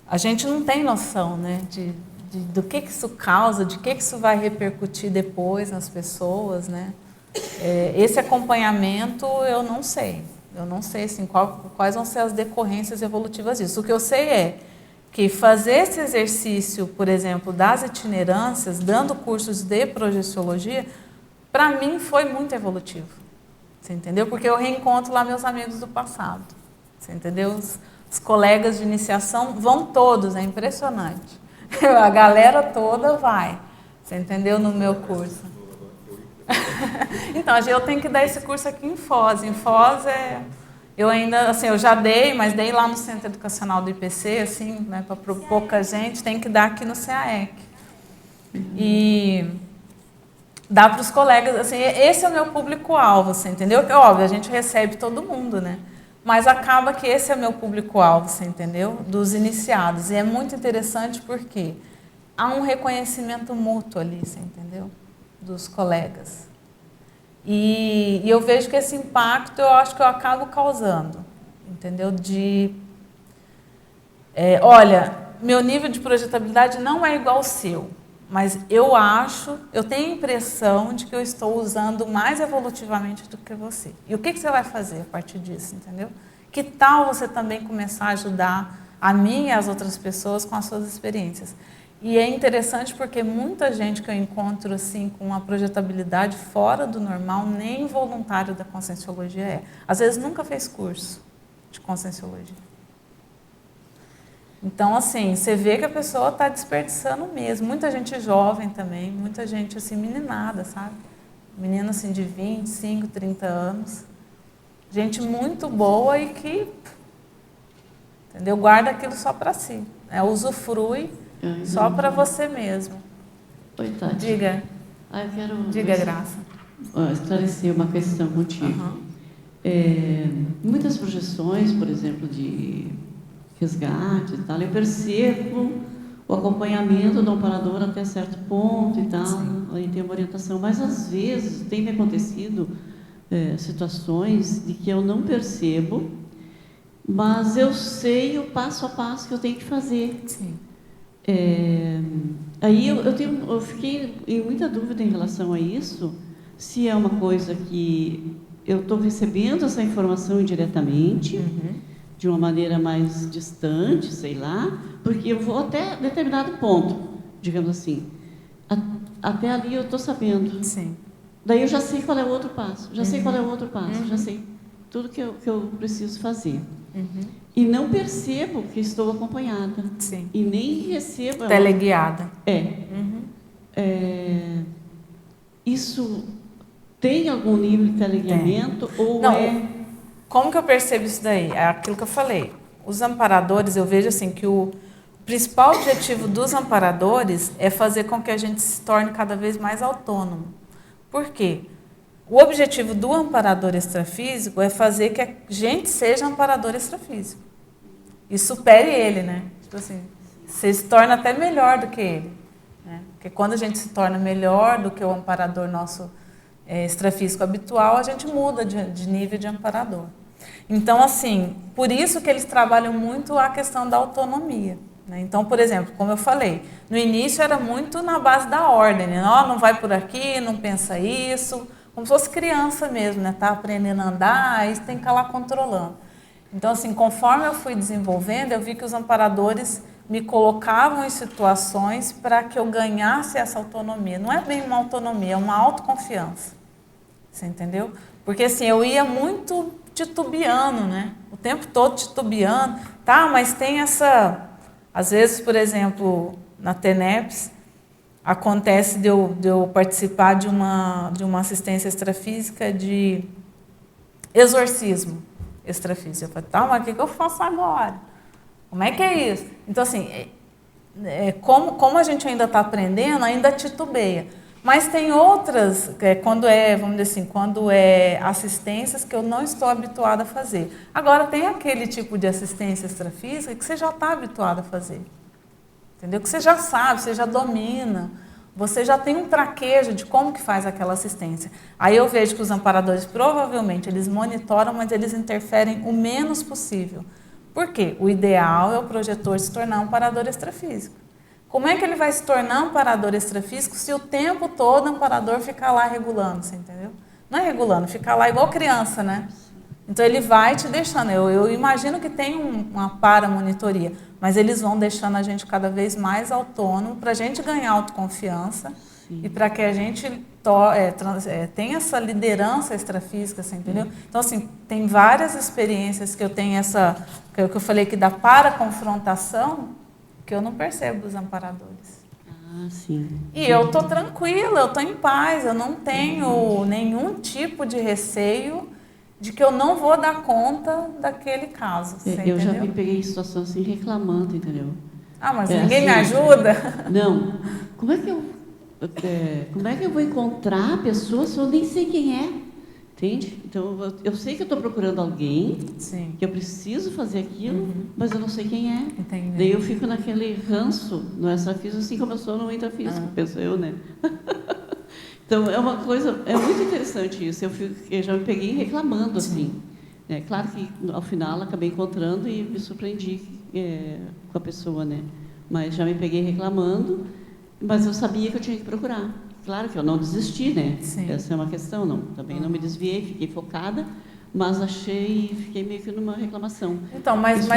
a gente não tem noção, né, do que isso causa, de que isso vai repercutir depois nas pessoas, né? Esse acompanhamento, eu não sei. Eu não sei, assim, quais vão ser as decorrências evolutivas disso. O que eu sei é que fazer esse exercício, por exemplo, das itinerâncias, dando cursos de projeciologia, para mim foi muito evolutivo. Você entendeu? Porque eu reencontro lá meus amigos do passado. Você entendeu? Os colegas de iniciação vão todos, é impressionante. A galera toda vai, você entendeu, no meu curso. Então, eu tenho que dar esse curso aqui em Foz. Em Foz, eu ainda, assim, eu já dei, mas dei lá no Centro Educacional do IPC, assim, né, para pouca gente, tem que dar aqui no CAEC. E dá para os colegas, assim, esse é o meu público-alvo, você entendeu? Óbvio, a gente recebe todo mundo, né? Mas acaba que esse é o meu público-alvo, você entendeu? Dos iniciados. E é muito interessante porque há um reconhecimento mútuo ali, você entendeu? Dos colegas. E eu vejo que esse impacto eu acho que eu acabo causando, entendeu? Olha, meu nível de projetabilidade não é igual ao seu, mas eu tenho a impressão de que eu estou usando mais evolutivamente do que você. E o que você vai fazer a partir disso, entendeu? Que tal você também começar a ajudar a mim e as outras pessoas com as suas experiências? E é interessante porque muita gente que eu encontro assim, com uma projetabilidade fora do normal, nem voluntário da Conscienciologia é. Às vezes nunca fez curso de Conscienciologia. Então, assim, você vê que a pessoa está desperdiçando mesmo. Muita gente jovem também, muita gente assim, meninada, sabe? Menina assim, de 25, 30 anos. Gente muito boa e que, entendeu? Guarda aquilo só para si. Usufrui só para você mesmo. Oi, Tati. Diga. Eu quero Diga, Graça. esclarecer uma questão contigo. Muitas projeções, por exemplo, de resgate e tal, eu percebo o acompanhamento do amparador até certo ponto e tal, aí tem uma orientação, mas às vezes tem me acontecido situações de que eu não percebo, mas eu sei o passo a passo que eu tenho que fazer. Sim. Aí eu fiquei em muita dúvida em relação a isso, se é uma coisa que eu estou recebendo essa informação indiretamente, de uma maneira mais distante, sei lá, porque eu vou até determinado ponto, digamos assim. Até ali eu estou sabendo. Sim. Daí eu já sei qual é o outro passo, já sei qual é o outro passo, já sei tudo que eu preciso fazer. E não percebo que estou acompanhada. Sim. E nem recebo... Teleguiada. Isso tem algum nível de teleguiamento? Ou não, como que eu percebo isso daí? É aquilo que eu falei. Os amparadores, eu vejo assim que o principal objetivo dos amparadores é fazer com que a gente se torne cada vez mais autônomo. Por quê? O objetivo do amparador extrafísico é fazer que a gente seja amparador extrafísico. E supere ele, né? Tipo assim, você se torna até melhor do que ele. Né? Porque quando a gente se torna melhor do que o amparador nosso extrafísico habitual, a gente muda de nível de amparador. Então, assim, por isso que eles trabalham muito a questão da autonomia. Né? Então, por exemplo, como eu falei, no início era muito na base da ordem, né? Não vai por aqui, não pensa isso, como se fosse criança mesmo, né? Tá aprendendo a andar, aí você tem que estar lá controlando. Então, assim, conforme eu fui desenvolvendo, eu vi que os amparadores me colocavam em situações para que eu ganhasse essa autonomia. Não é bem uma autonomia, é uma autoconfiança. Você entendeu? Porque, assim, eu ia muito titubeando, né? O tempo todo titubeando. Tá, mas tem essa... Às vezes, por exemplo, na TENEPS, acontece de eu participar de uma assistência extrafísica de exorcismo extrafísico. Eu falei, tá, mas o que eu faço agora? Como é que é isso? Então, assim, como a gente ainda está aprendendo, ainda titubeia. Mas tem outras, vamos dizer assim, quando é assistências que eu não estou habituada a fazer. Agora, tem aquele tipo de assistência extrafísica que você já está habituado a fazer. Entendeu? Que você já sabe, você já domina, você já tem um traquejo de como que faz aquela assistência. Aí eu vejo que os amparadores, provavelmente, eles monitoram, mas eles interferem o menos possível. Por quê? O ideal é o projetor se tornar um amparador extrafísico. Como é que ele vai se tornar um amparador extrafísico se o tempo todo o amparador fica lá regulando, você entendeu? Não é regulando, fica lá igual criança, né? Então ele vai te deixando. Eu imagino que tem uma paramonitoria, mas eles vão deixando a gente cada vez mais autônomo para a gente ganhar autoconfiança. Sim. E para que a gente tenha essa liderança extrafísica, você entendeu? Então, assim, tem várias experiências que eu tenho que eu falei que da paraconfrontação, porque eu não percebo os amparadores. Ah, sim. E eu estou tranquila, eu estou em paz, eu não tenho nenhum tipo de receio de que eu não vou dar conta daquele caso. Você Eu já entendeu? me peguei em situação assim, reclamando, entendeu? Ah, mas É ninguém me assim, ajuda? Não. Como é que eu vou encontrar a pessoa se eu nem sei quem é? Entende? Então, eu sei que eu estou procurando alguém, Sim. que eu preciso fazer aquilo, mas eu não sei quem é. Entendi. Daí eu fico naquele ranço no extrafísico, assim como eu sou no intrafísico, penso eu, né? Então, é uma coisa, é muito interessante isso. Eu já me peguei reclamando, assim. É claro que, ao final, acabei encontrando e me surpreendi com a pessoa, né? Mas já me peguei reclamando, mas eu sabia que eu tinha que procurar. Claro que eu não desisti, né? Sim. Essa é uma questão, não. Também não me desviei, fiquei focada, mas fiquei meio que numa reclamação. Então, mas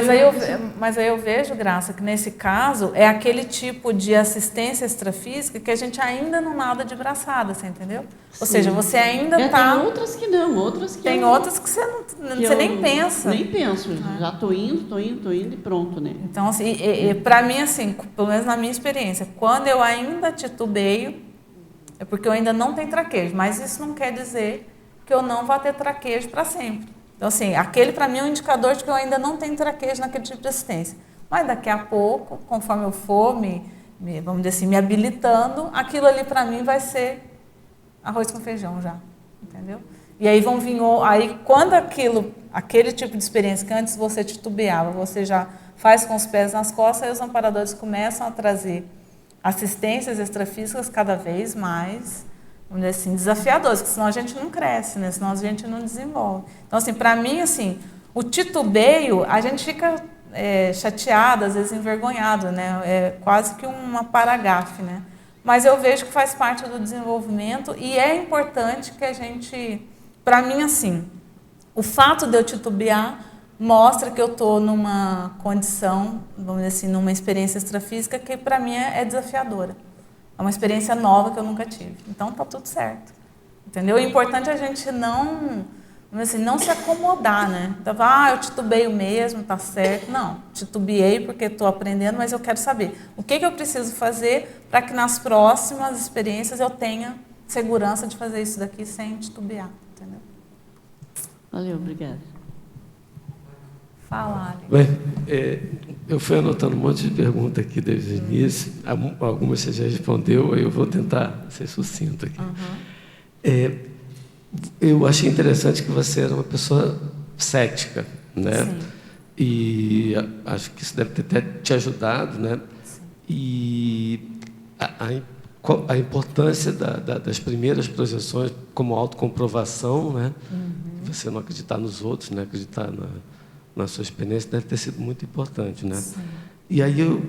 aí eu vejo, Graça, que nesse caso é aquele tipo de assistência extrafísica que a gente ainda não nada de braçada, você entendeu? Ou Sim. seja, você ainda está... Tem outras que não, outras que Tem outras que você nem pensa. Nem penso, já estou indo e pronto, né? Então, assim, para mim, assim, pelo menos na minha experiência, quando eu ainda titubeio, é porque eu ainda não tenho traquejo, mas isso não quer dizer que eu não vá ter traquejo para sempre. Então, assim, aquele para mim é um indicador de que eu ainda não tenho traquejo naquele tipo de assistência. Mas daqui a pouco, conforme eu for vamos dizer assim, me habilitando, aquilo ali para mim vai ser arroz com feijão já, entendeu? E aí vão vir, aí quando aquele tipo de experiência que antes você titubeava, você já faz com os pés nas costas, aí os amparadores começam a trazer assistências extrafísicas cada vez mais, vamos dizer assim, desafiadoras, porque senão a gente não cresce, né? Senão a gente não desenvolve. Então, assim, para mim, assim, o titubeio, a gente fica chateado, às vezes envergonhado, né? É quase que uma paragafe, né? Mas eu vejo que faz parte do desenvolvimento e é importante que a gente, para mim, assim, o fato de eu titubear mostra que eu estou numa condição, vamos dizer assim, numa experiência extrafísica que para mim é desafiadora. É uma experiência nova que eu nunca tive. Então tá tudo certo. Entendeu? O importante é a gente não se acomodar, né? Então, eu titubeio mesmo, tá certo. Não, titubeei porque estou aprendendo, mas eu quero saber o que eu preciso fazer para que nas próximas experiências eu tenha segurança de fazer isso daqui sem titubear, entendeu? Valeu, obrigada. Fala, Ali. Bem, eu fui anotando um monte de perguntas aqui desde o início. Algumas você já respondeu, eu vou tentar ser sucinto aqui. Eu achei interessante que você era uma pessoa cética, né? Sim. E acho que isso deve ter até te ajudado, né? Sim. E a importância das primeiras projeções como autocomprovação, né? Você não acreditar nos outros, né? Acreditar na sua experiência deve ter sido muito importante, né? Sim. E aí eu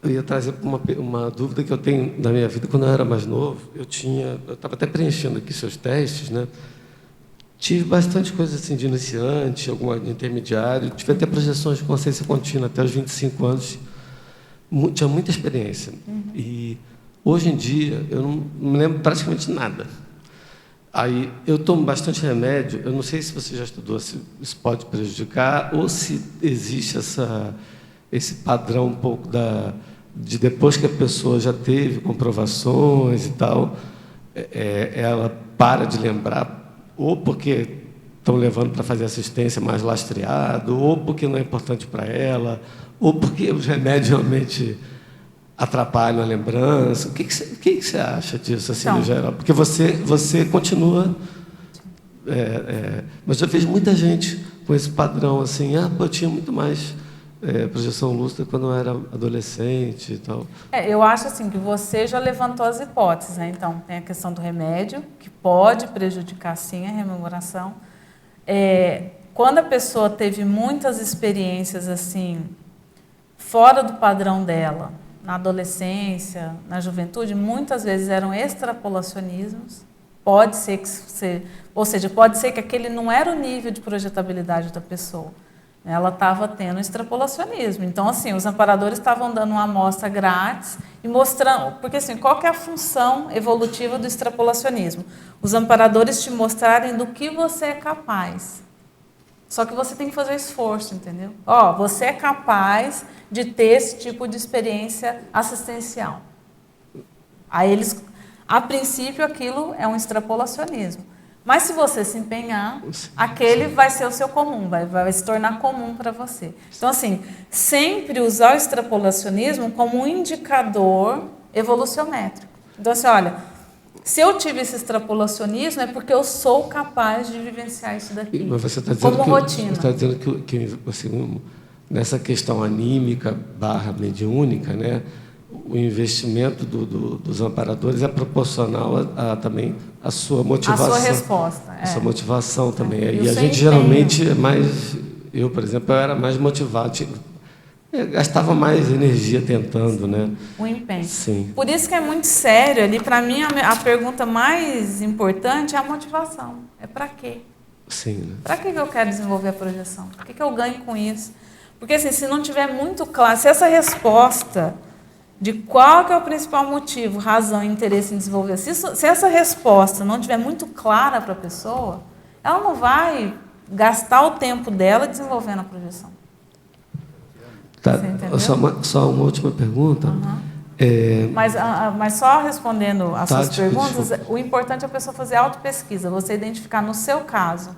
ia trazer uma dúvida que eu tenho na minha vida. Quando eu era mais novo, eu estava até preenchendo aqui seus testes, né? Tive bastante coisa assim de iniciante, alguma de intermediário, tive até projeções de consciência contínua até os 25 anos, tinha muita experiência. E hoje em dia eu não me lembro praticamente nada. Aí eu tomo bastante remédio, eu não sei se você já estudou se isso pode prejudicar ou se existe esse padrão um pouco de depois que a pessoa já teve comprovações e tal, ela para de lembrar, ou porque estão levando para fazer assistência mais lastreado, ou porque não é importante para ela, ou porque os remédios realmente atrapalham a lembrança. O que você acha disso, assim, no geral? Porque você continua... mas já vejo muita gente com esse padrão, assim, eu tinha muito mais projeção lúcida quando eu era adolescente e tal. Eu acho assim que você já levantou as hipóteses, né? Então, tem a questão do remédio, que pode prejudicar, sim, a rememoração. Quando a pessoa teve muitas experiências, assim, fora do padrão dela, na adolescência, na juventude, muitas vezes eram extrapolacionismos. Pode ser que ou seja, pode ser que aquele não era o nível de projetabilidade da pessoa. Ela estava tendo extrapolacionismo. Então, assim, os amparadores estavam dando uma amostra grátis e mostrando... Porque, assim, qual que é a função evolutiva do extrapolacionismo? Os amparadores te mostrarem do que você é capaz. Só que você tem que fazer esforço, entendeu? Ó, você é capaz de ter esse tipo de experiência assistencial. Aí eles, a princípio, aquilo é um extrapolacionismo. Mas se você se empenhar, aquele vai ser o seu comum, vai se tornar comum para você. Então, assim, sempre usar o extrapolacionismo como um indicador evolucionmétrico. Então, assim, olha, se eu tive esse extrapolacionismo é porque eu sou capaz de vivenciar isso daqui, Mas você está dizendo como rotina. Você está dizendo que assim, nessa questão anímica / mediúnica, né, o investimento dos amparadores é proporcional também à sua motivação. A sua resposta. A sua motivação também. E a gente geralmente é mais... Eu, por exemplo, eu era mais motivado. Eu gastava mais energia tentando, né? O empenho. Sim. Por isso que é muito sério ali. Para mim, a pergunta mais importante é a motivação. É para quê? Sim, né? Para que eu quero desenvolver a projeção? O que eu ganho com isso? Porque assim, se não tiver muito claro, se essa resposta de qual que é o principal motivo, razão e interesse em desenvolver, se essa resposta não tiver muito clara para a pessoa, ela não vai gastar o tempo dela desenvolvendo a projeção. Tá. Só uma última pergunta. Mas só respondendo às suas perguntas, desculpa. o importante é a pessoa fazer autopesquisa, você identificar no seu caso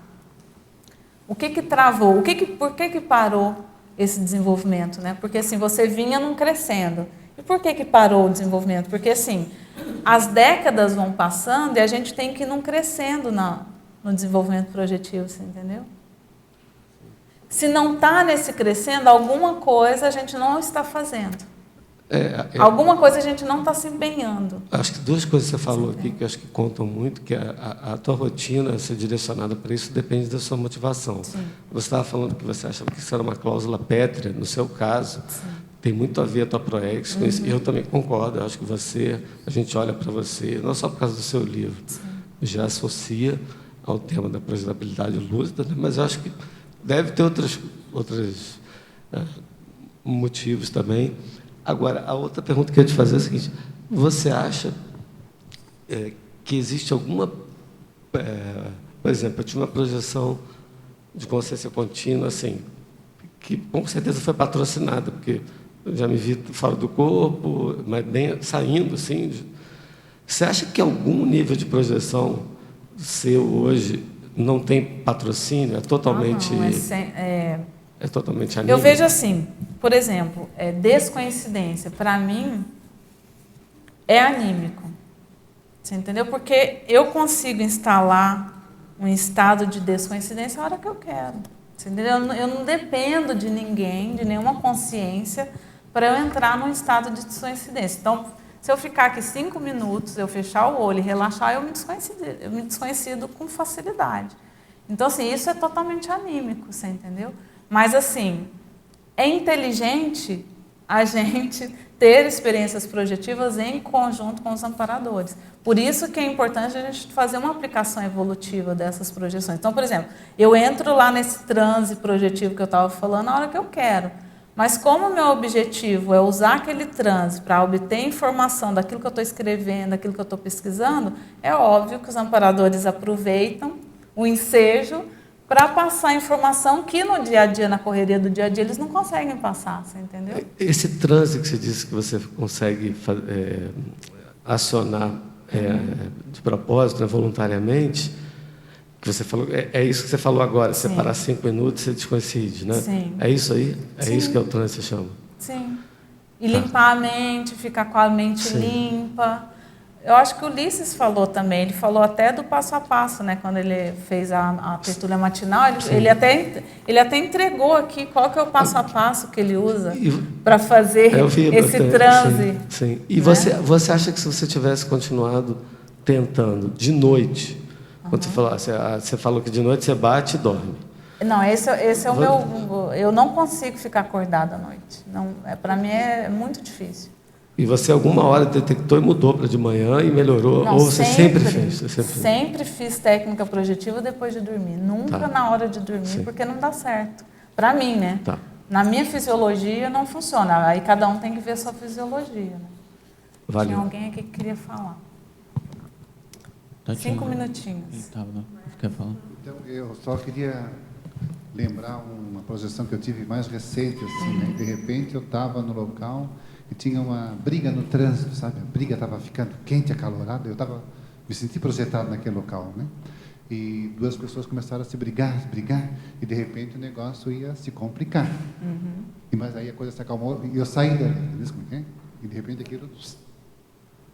o que travou, por que parou esse desenvolvimento, né? Porque assim, você vinha num crescendo. E por que parou o desenvolvimento? Porque assim, as décadas vão passando e a gente tem que ir num crescendo no desenvolvimento projetivo, você entendeu? Se não está nesse crescendo, alguma coisa a gente não está fazendo. Alguma coisa a gente não está se empenhando. Acho que duas coisas que você falou aqui que acho que contam muito, que a tua rotina ser direcionada para isso depende da sua motivação. Sim. Você estava falando que você achava que isso era uma cláusula pétrea, no seu caso. Sim. Tem muito a ver a tua proex com isso. Eu também concordo, eu acho que a gente olha para você, não só por causa do seu livro, já associa ao tema da projetabilidade lúcida, né? Mas eu acho que deve ter outros motivos também. Agora, a outra pergunta que eu ia te fazer é a seguinte: você acha que existe alguma... por exemplo, eu tive uma projeção de consciência contínua, assim, que com certeza foi patrocinada, porque eu já me vi fora do corpo, mas bem saindo, assim. Você acha que algum nível de projeção seu hoje não tem patrocínio? É totalmente... É totalmente anímico? Eu vejo assim, por exemplo, descoincidência, para mim, é anímico. Você entendeu? Porque eu consigo instalar um estado de descoincidência a hora que eu quero. Você entendeu? Eu não dependo de ninguém, de nenhuma consciência, para eu entrar num estado de descoincidência. Então, se eu ficar aqui 5 minutos, eu fechar o olho e relaxar, eu me descoincido com facilidade. Então, assim, isso é totalmente anímico, você entendeu? Mas, assim, é inteligente a gente ter experiências projetivas em conjunto com os amparadores. Por isso que é importante a gente fazer uma aplicação evolutiva dessas projeções. Então, por exemplo, eu entro lá nesse transe projetivo que eu estava falando na hora que eu quero. Mas como o meu objetivo é usar aquele transe para obter informação daquilo que eu estou escrevendo, daquilo que eu estou pesquisando, é óbvio que os amparadores aproveitam o ensejo para passar informação que no dia a dia, na correria do dia a dia, eles não conseguem passar, você entendeu? Esse transe que você disse que você consegue acionar de propósito, né, voluntariamente, que você falou, é isso que você falou agora, você parar 5 minutos e você descoincide, né? Sim. É isso aí? É isso que é o transe, você chama? Sim. E limpar a mente, ficar com a mente limpa. Eu acho que o Ulisses falou também, ele falou até do passo a passo, né? Quando ele fez a tertúlia matinal, ele até entregou aqui qual que é o passo a passo que ele usa para fazer esse transe. Sim. E você acha que se você tivesse continuado tentando de noite, quando você falou que de noite você bate e dorme. Não, esse é o meu... Eu não consigo ficar acordada à noite. Para mim é muito difícil. E você alguma hora detectou e mudou para de manhã e melhorou? Não, ou você sempre fez? Sempre fiz técnica projetiva depois de dormir. Nunca na hora de dormir, porque não dá certo. Para mim, né? Tá. Na minha fisiologia não funciona. Aí cada um tem que ver a sua fisiologia. Né? Valeu. Tinha alguém aqui que queria falar. 5 minutinhos. Quer falar? Então, eu só queria lembrar uma projeção que eu tive mais recente, assim, né? De repente eu estava no local e tinha uma briga no trânsito, sabe? A briga estava ficando quente, acalorada, eu me senti projetado naquele local, né? E duas pessoas começaram a se brigar, e de repente o negócio ia se complicar. Mas aí a coisa se acalmou e eu saí dali, e de repente aquilo...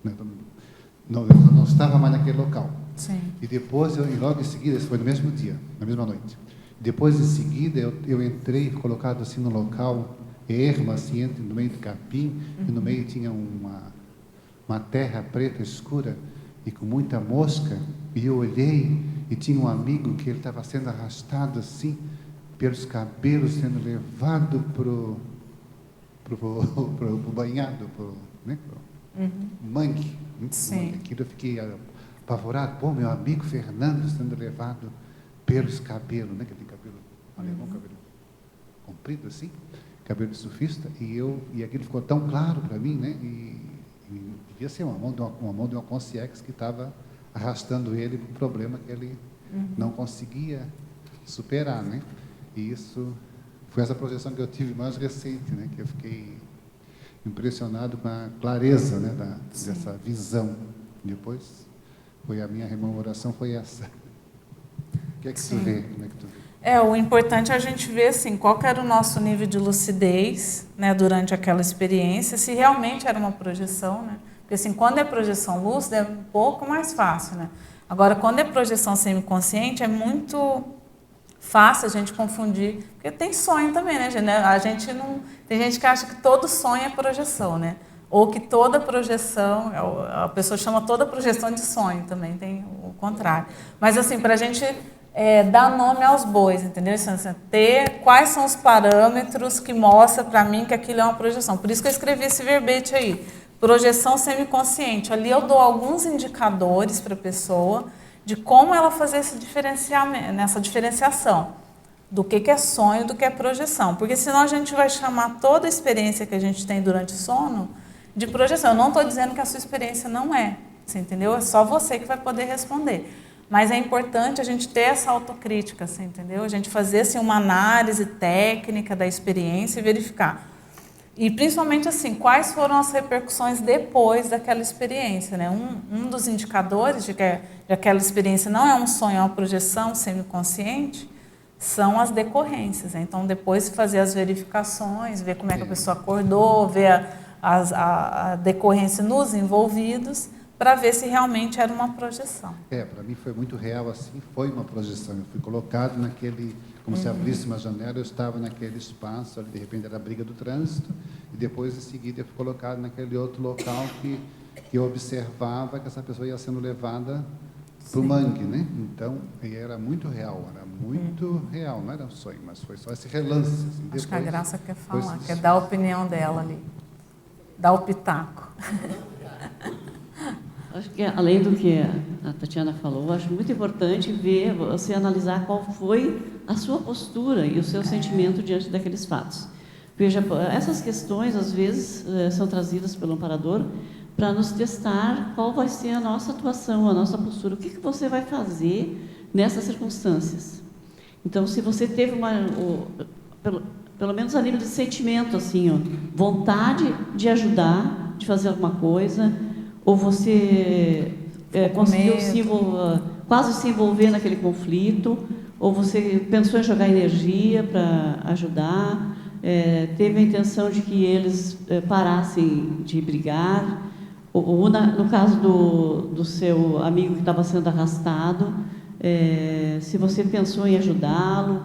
eu não estava mais naquele local. Sim. E depois, e logo em seguida, isso foi no mesmo dia, na mesma noite. Depois, em seguida, eu entrei colocado assim no local, erma, assim, no meio do capim, e no meio tinha uma terra preta escura e com muita mosca, e eu olhei e tinha um amigo que ele estava sendo arrastado assim, pelos cabelos, sendo levado pro banhado, né? Mangue. Sim. Aquilo eu fiquei apavorado. Pô, meu amigo Fernando sendo levado pelos cabelos, né? Que tem cabelo alemão, cabelo comprido assim, cabelo de surfista, e aquilo ficou tão claro para mim, né? E devia ser uma mão de uma consciência que estava arrastando ele para um problema que ele não conseguia superar, né? E isso foi essa projeção que eu tive mais recente, né? Que eu fiquei impressionado com a clareza, né, dessa visão. Depois, a minha rememoração foi essa. O que é que tu vê? Como é que tu vê? O importante é a gente ver assim, qual que era o nosso nível de lucidez, né, durante aquela experiência, se realmente era uma projeção, né? Porque assim, quando é projeção lúcida é um pouco mais fácil, né? Agora, quando é projeção semiconsciente, é muito fácil a gente confundir, porque tem sonho também, né, gente? A gente não... Tem gente que acha que todo sonho é projeção, né? Ou que toda projeção, a pessoa chama toda projeção de sonho, também tem o contrário. Mas assim, para a gente dar nome aos bois, entendeu? Assim, ter quais são os parâmetros que mostram para mim que aquilo é uma projeção. Por isso que eu escrevi esse verbete aí, projeção semiconsciente. Ali eu dou alguns indicadores para a pessoa de como ela fazer esse diferenciamento, nessa diferenciação do que é sonho, do que é projeção. Porque senão a gente vai chamar toda a experiência que a gente tem durante o sono de projeção. Eu não estou dizendo que a sua experiência não é, você entendeu? É só você que vai poder responder. Mas é importante a gente ter essa autocrítica, você entendeu? A gente fazer assim, uma análise técnica da experiência e verificar. E principalmente assim, quais foram as repercussões depois daquela experiência, né? Um dos indicadores de que aquela experiência não é um sonho, é uma projeção semiconsciente, são as decorrências, né? Então, depois de fazer as verificações, ver como é que a pessoa acordou, ver a decorrência nos envolvidos, para ver se realmente era uma projeção. Para mim foi muito real assim, foi uma projeção. Eu fui colocado naquele, como se abrisse uma janela, eu estava naquele espaço, ali, de repente era a briga do trânsito, e depois, em seguida, eu fui colocado naquele outro local que eu observava que essa pessoa ia sendo levada para o mangue, né? Então, era muito real, real, não era um sonho, mas foi só esse relance. Assim. Acho que a Graça quer falar, quer dar a opinião dela ali, dar o pitaco. Acho que, além do que a Tatiana falou, acho muito importante ver, você analisar qual foi a sua postura e o seu sentimento diante daqueles fatos. Veja, essas questões, às vezes, são trazidas pelo amparador para nos testar qual vai ser a nossa atuação, a nossa postura. O que você vai fazer nessas circunstâncias? Então, se você teve pelo menos a nível de sentimento, assim, vontade de ajudar, de fazer alguma coisa, ou você conseguiu quase se envolver naquele conflito, ou você pensou em jogar energia para ajudar, teve a intenção de que eles parassem de brigar, ou no caso do seu amigo que estava sendo arrastado, se você pensou em ajudá-lo.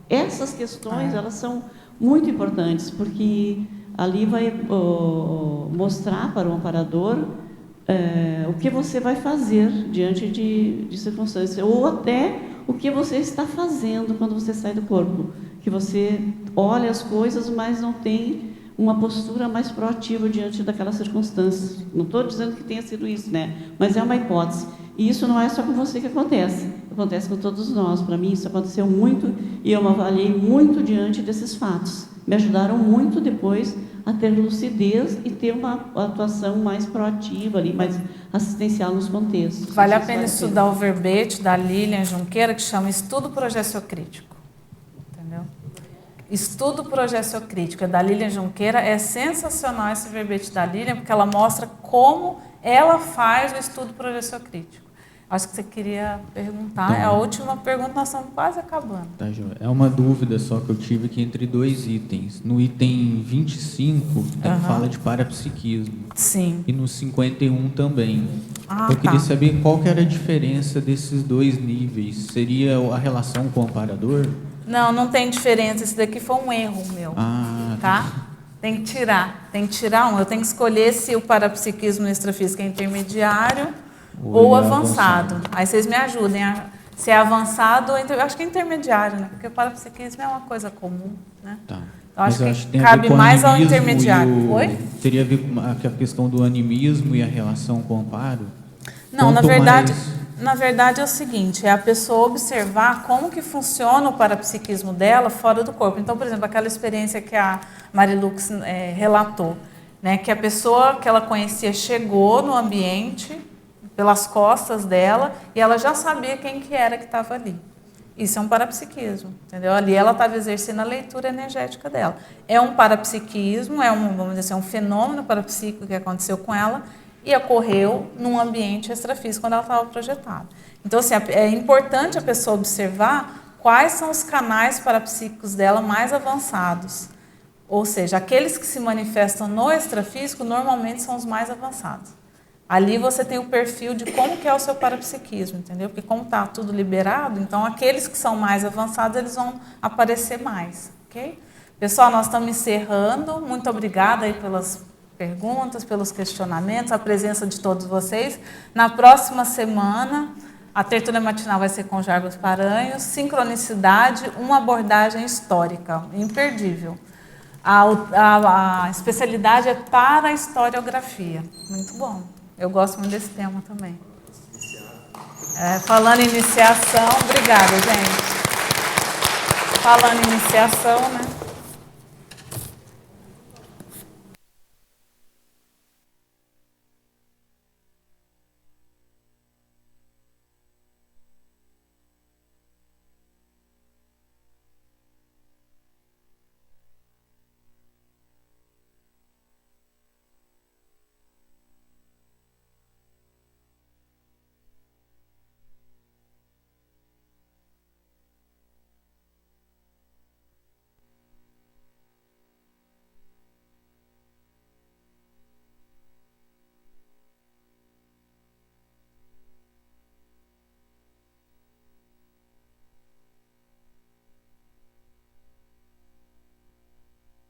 Essas questões elas são muito importantes, porque ali vai mostrar para o amparador o que você vai fazer diante de circunstâncias, ou até o que você está fazendo quando você sai do corpo, que você olha as coisas, mas não tem uma postura mais proativa diante daquelas circunstâncias. Não estou dizendo que tenha sido isso, né? Mas é uma hipótese. E isso não é só com você que acontece com todos nós. Para mim, isso aconteceu muito e eu me avaliei muito diante desses fatos. Me ajudaram muito depois a ter lucidez e ter uma atuação mais proativa, ali, mais assistencial nos contextos. Vale a pena estudar o verbete da Lilian Junqueira, que chama Estudo Projeciocrítico. Estudo Progesso-Crítico, da Lilian Junqueira. É sensacional esse verbete da Lilian, porque ela mostra como ela faz o estudo progesso-crítico. Acho que você queria perguntar. É a última pergunta, nós estamos quase acabando. Tá, Joia. É uma dúvida só que eu tive aqui entre 2 itens. No item 25, fala de parapsiquismo. Sim. E no 51 também. Ah, eu queria saber qual que era a diferença desses 2 níveis. Seria a relação com o amparador? Não, não tem diferença. Esse daqui foi um erro meu. Tá? Tem que tirar um. Eu tenho que escolher se o parapsiquismo no extrafísico é intermediário ou avançado. Aí vocês me ajudem. Se é avançado, eu acho que é intermediário, né? Porque o parapsiquismo é uma coisa comum, né? Tá. Então, acho que cabe mais ao intermediário. Oi? Teria a ver com a questão do animismo e a relação com o amparo? Não, na verdade é o seguinte, é a pessoa observar como que funciona o parapsiquismo dela fora do corpo. Então, por exemplo, aquela experiência que a Marilux relatou, né, que a pessoa que ela conhecia chegou no ambiente pelas costas dela e ela já sabia quem que era que estava ali. Isso é um parapsiquismo, entendeu? Ali ela estava exercendo a leitura energética dela. É um parapsiquismo, vamos dizer assim, um fenômeno parapsíquico que aconteceu com ela e ocorreu num ambiente extrafísico quando ela estava projetada. Então, assim, é importante a pessoa observar quais são os canais parapsíquicos dela mais avançados. Ou seja, aqueles que se manifestam no extrafísico normalmente são os mais avançados. Ali você tem o perfil de como que é o seu parapsiquismo, entendeu? Porque como está tudo liberado, então aqueles que são mais avançados, eles vão aparecer mais, ok? Pessoal, nós estamos encerrando. Muito obrigada aí pelas perguntas, pelos questionamentos, a presença de todos vocês. Na próxima semana, a tertúlia matinal vai ser com Jarbas Paranhos, sincronicidade, uma abordagem histórica, imperdível. A especialidade é para a historiografia. Muito bom. Eu gosto muito desse tema também. Falando em iniciação, obrigada, gente. Falando em iniciação, né?